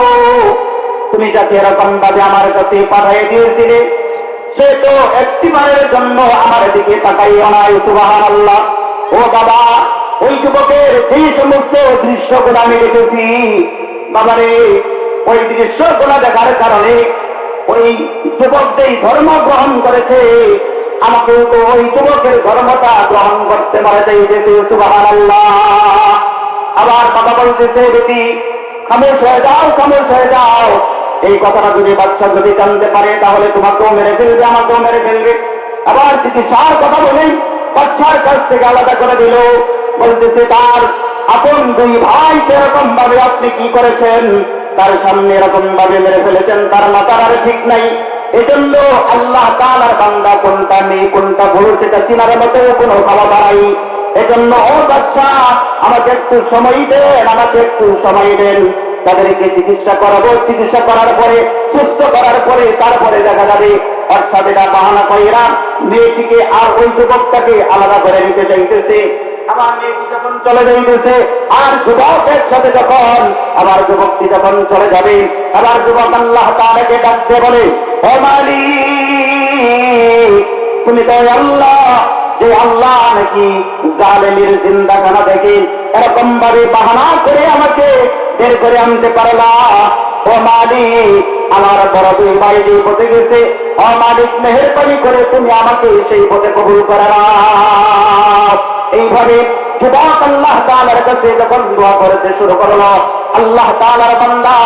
তুমি যাকে এরকম ভাবে আমার কাছে পাঠিয়ে দিয়েছিলে সে তো একটিবারের জন্য আমার দিকে তাকাইও নাই। সুবহানাল্লাহ। ও বাবা, ওই যুবকের যে সমস্ত দৃশ্যগুলো আমি দেখেছি, বাবারে ওই দৃশ্যগুলো দেখার কারণে ওই যুবক যেই ধর্ম গ্রহণ করেছে, আমাকেও তো ওই যুবকের ধর্মটা গ্রহণ করতে পারে যাইতেছে। সুবহানাল্লাহ। আবার বাবা বলতেছে, বেটি খামোশ হয়ে যাও, খামোশ হয়ে যাও। এই কথাটা যদি বাচ্চা যদি জানতে পারে তাহলে তোমাকেও মেরে ফেলবে, আমাকেও মেরে ফেলবে। আবার চিকিৎসার কথা বলেই বাচ্চার কাছ থেকে আলাদা করে দিল। বলতেছে, তার আপন দুই ভাই এরকম ভাবে আপনি কি করেছেন, তার সামনে এরকম ভাবে মেরে ফেলেছেন, তার মাথার আর ঠিক নাই। এজন্য আল্লাহ তাআলার বান্দা কোনটা মেয়ে কোনটা ভুল সেটা চিনার মতো কোনো ক্ষমতা নাই। এজন্য ও বাচ্চা, আমাকে একটু সময় দেন, আমাকে একটু সময় দেন, তাদেরকে চিকিৎসা করাবো। চিকিৎসা করার পরে, সুস্থ করার পরে তারপরে দেখা যাবে। অর্থাৎ এটা বাহানা কইরা মেয়েটিকে আর ওই যুবকটাকে আলাদা করে নিতে চাইতেছে। আমার মেয়েটি যখন চলে যাইতেছে, আর যুবক একসাথে যখন, আবার যুবকটি যখন চলে যাবে, আবার যুবক আল্লাহ তাআলাকে ডাকতে বলে, ও মালিক, তুমি তো আল্লাহ, যে আল্লাহ নাকি জালেমের জিন্দাখানা থেকে এরকম ভাবে বাহানা করে আমাকে বের করে আনতে পারলা। ও মালিক, আমার বড় দুই ভাই যে পথে গেছে, ও মালিক মেহেরবানি করে তুমি আমাকে সেই পথে কবুল করে নাও। এইভাবে যুবক আল্লাহ তাআলার কাছে যখন দোয়া করতে শুরু করলো, আল্লাহ তাআলার বান্দা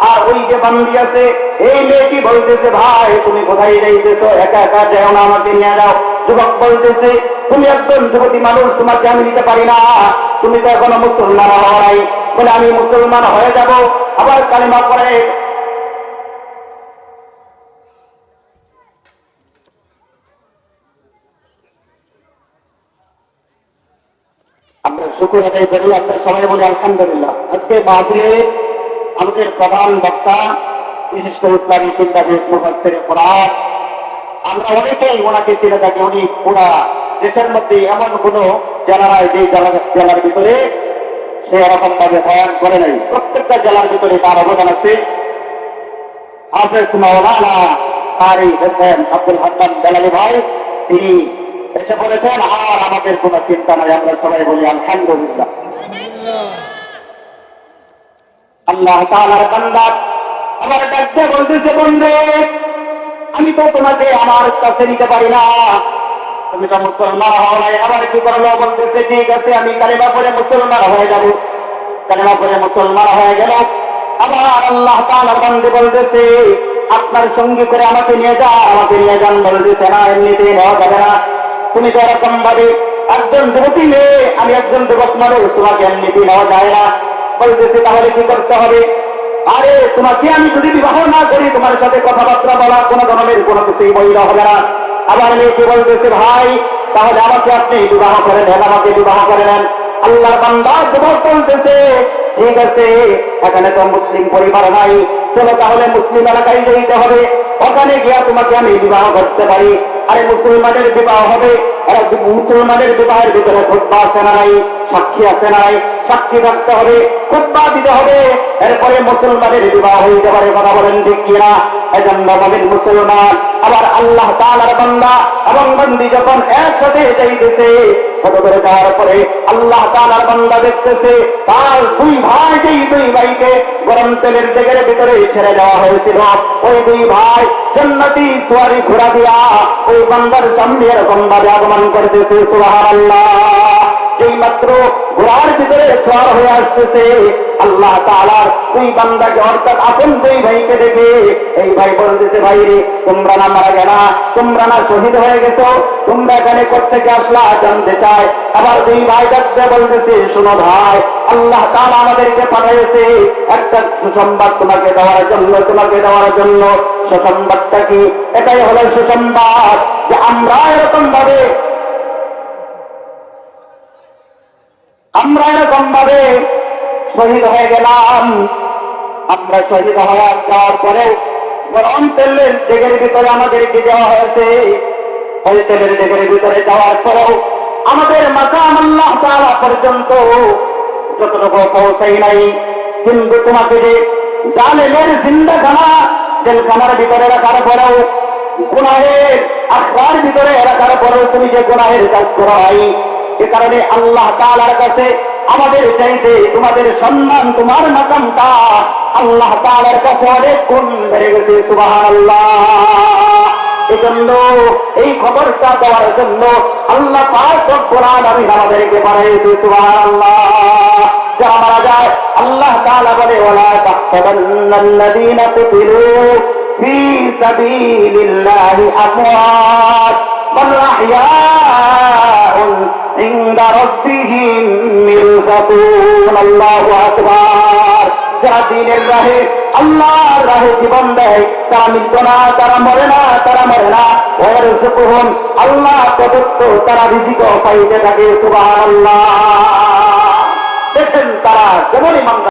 আর ওই যে বান্দি আছে, এই মেয়েটি বলতেছে, ভাই তুমি কোথায় যাইতেছো, একা একা যাও না, আমাকে নিয়ে যাও। যুবক বলতেছে, তুমি একজন যুবতী মানুষ, তোমাকে আমি নিতে পারি না, তুমি তো এখনো মুসলমান হও নাই। বলে, আমি মুসলমান হয়ে যাব। আবার কালিমা পড়ে আমরা শুকর আদায় করি, আপনার সবাই বলি আলহামদুলিল্লাহ। আজকে মাহফিলে আমাদের প্রধান বক্তা বিশিষ্ট ইসলামী চিন্তাবিদ মুফাসসির কোরআন, আমরা অনেকেই ওনাকে চিনে থাকি। উনি পুরা দেশের মধ্যে এমন কোন জেলা নাই যে জেলার ভিতরে সে এরকম ভাবে বয়ান করে নাই। প্রত্যেকটা জেলার ভিতরে তার অবদান আছে। হাফেজ মাওলানা কারি হোসেন আব্দুল হান্নান বেলালী ভাই, তিনি এসে বলেছেন, আর আমাদের কোন চিন্তা নাই, আমরা সবাই বলি আলহামদুলিল্লাহ। আল্লাহ তাআলার বান্দা আমার ডাকতে বলতেছে, বন্ধু আমি তো তোমাকে আমার কাছে নিতে পারি না, তুমি তো মুসলমান হও নাই। আবার কি করলো, বলতেছে, ঠিক আছে আমি কালিমা পড়ে মুসলমান হয়ে যাব। কালিমা পড়ে মুসলমান হয়ে গেল। আবার আল্লাহ তাআলার বান্দা বলতেছে, আপনার সঙ্গী করে আমাকে নিয়ে যান বলতেছে না, এমনিতে নেওয়া যাবে না। তুমি তো এরকম ভাবে একজন যুবতী মেয়ে, আমি একজন যুবক মানুষ, তোমাকে এমনিতে নেওয়া যায় না। বলতেছে তাহলে কি করতে হবে? আরে তোমাকে আমি যদি বিবাহ না করি, তোমার সাথে কথাবার্তা বলা কোনো ধরনের কোনো কিছুই বৈধ হবে না। আবার মেয়েকে বলতেছে ভাই তাহলে আমাকে আপনি বিবাহ করে নেন, আমাকে বিবাহ করে নেন। আল্লাহর বান্দা যুবক বলতেছে ঠিক আছে, এখানে তো মুসলিম পরিবার নাই, চলো তাহলে মুসলিম এলাকায় যেতে হবে, ওখানে গিয়া তোমাকে আমি বিবাহ করতে পারি। আরে মুসলমানের বিবাহ হবে, মুসলমানের বিবাহের ভিতরে খুতবা আছে না নাই, সাক্ষী আছে নাই, সাক্ষী থাকতে হবে, খুতবা দিতে হবে, এরপরে মুসলমানের বিবাহ হইতে পারে। কথা বলেন ঠিক কিনা? এজন্য বলেন মুসলমান আবার আল্লাহ তাআলার বান্দা এবং বন্দী যখন একসাথে যাইতেছে, কত করে যাওয়ার পরে আল্লাহ তাআলার বান্দা দেখতেছে তার দুই ভাই, যেই দুই ভাইকে গরম তেলের ডেগের ভিতরে ছেড়ে দেওয়া হয়েছিল, ওই দুই ভাই জান্নাতি সোয়ারি ঘোড়া দিয়া ওই বান্দার সামনে এরকম ভাবে আগমন করতেছে। সুবহানাল্লাহ। এই মাত্র ঘোড়ার ভিতরে সওয়ার হয়ে আসতেছে, আল্লাহ তাআলার দুই বান্দাকে অর্থাৎ আপন দুই ভাইকে দেখে এই ভাই বলতেছে ভাই রে, তোমরা না মারা গেলা, তোমরা না শহীদ হয়ে গেছো, তোমরা এখানে কোত্থেকে আসলা জানতে চায়। আবার দুই ভাই দেখতে বলতেছে শোনো ভাই, আল্লাহ তাআলা আমাদেরকে পাঠিয়েছে একটা সুসংবাদ তোমাকে দেওয়ার জন্য, তোমাকে দেওয়ার জন্য। সুসংবাদটা কি? এটাই হলো সুসংবাদ যে আমরা এরকম ভাবে শহীদ হয়ে গেলাম। আমরা শহীদ হয়ে যাওয়ার পরেও গরম তেলের ডেগের ভিতরে আমাদেরকে দেওয়া হয়েছে। ওই তেলের ডেগের ভিতরে যাওয়ার পরেও আমাদের মাকাম আল্লাহ তাআলা পর্যন্ত যতটুকু পৌঁছাই নাই। কিন্তু তোমাকে যে জালেমের জিন্দাখানা, জেলখানার ভিতরে রাখার পরেও, গুনাহের আখড়ার ভিতরে রাখার পরেও তুমি যে গুনাহের কাজ করো নাই, এ কারণে আল্লাহ তাআলার কাছে আমাদের চাইতে তোমাদের সম্মান, তোমার মাকামটা আল্লাহ তাআলার কাছে অনেক গুণ বেড়ে গেছে। সুবহানাল্লাহ। এজন্য এই খবরটা দেওয়ার জন্য আল্লাহ পাক রব্বুল আলামিন আমাদেরকে বানাইছে। সুবহানাল্লাহ। যারা মারা যায় আল্লাহ তাআলা বলে ওয়ালা তাহসাবান্নাল্লাযীনা কুতিলু ফী সাবিলিল্লাহি আমওয়াত বাল আহইয়াউন ইনদা রাব্বিহিম ইরযাকুন। আল্লাহু আকবার। যারা দ্বীনের রাহে, আল্লাহর রাহে জীবন দেয়, তারা মৃত না, তারা মরে না, তারা মরে না। ওয়ারযুকুহুম, আল্লাহ প্রদত্ত তারা রিজিক পাইতে থাকে। সুবহানাল্লাহ। দেখেন তারা যেমন ইমানদার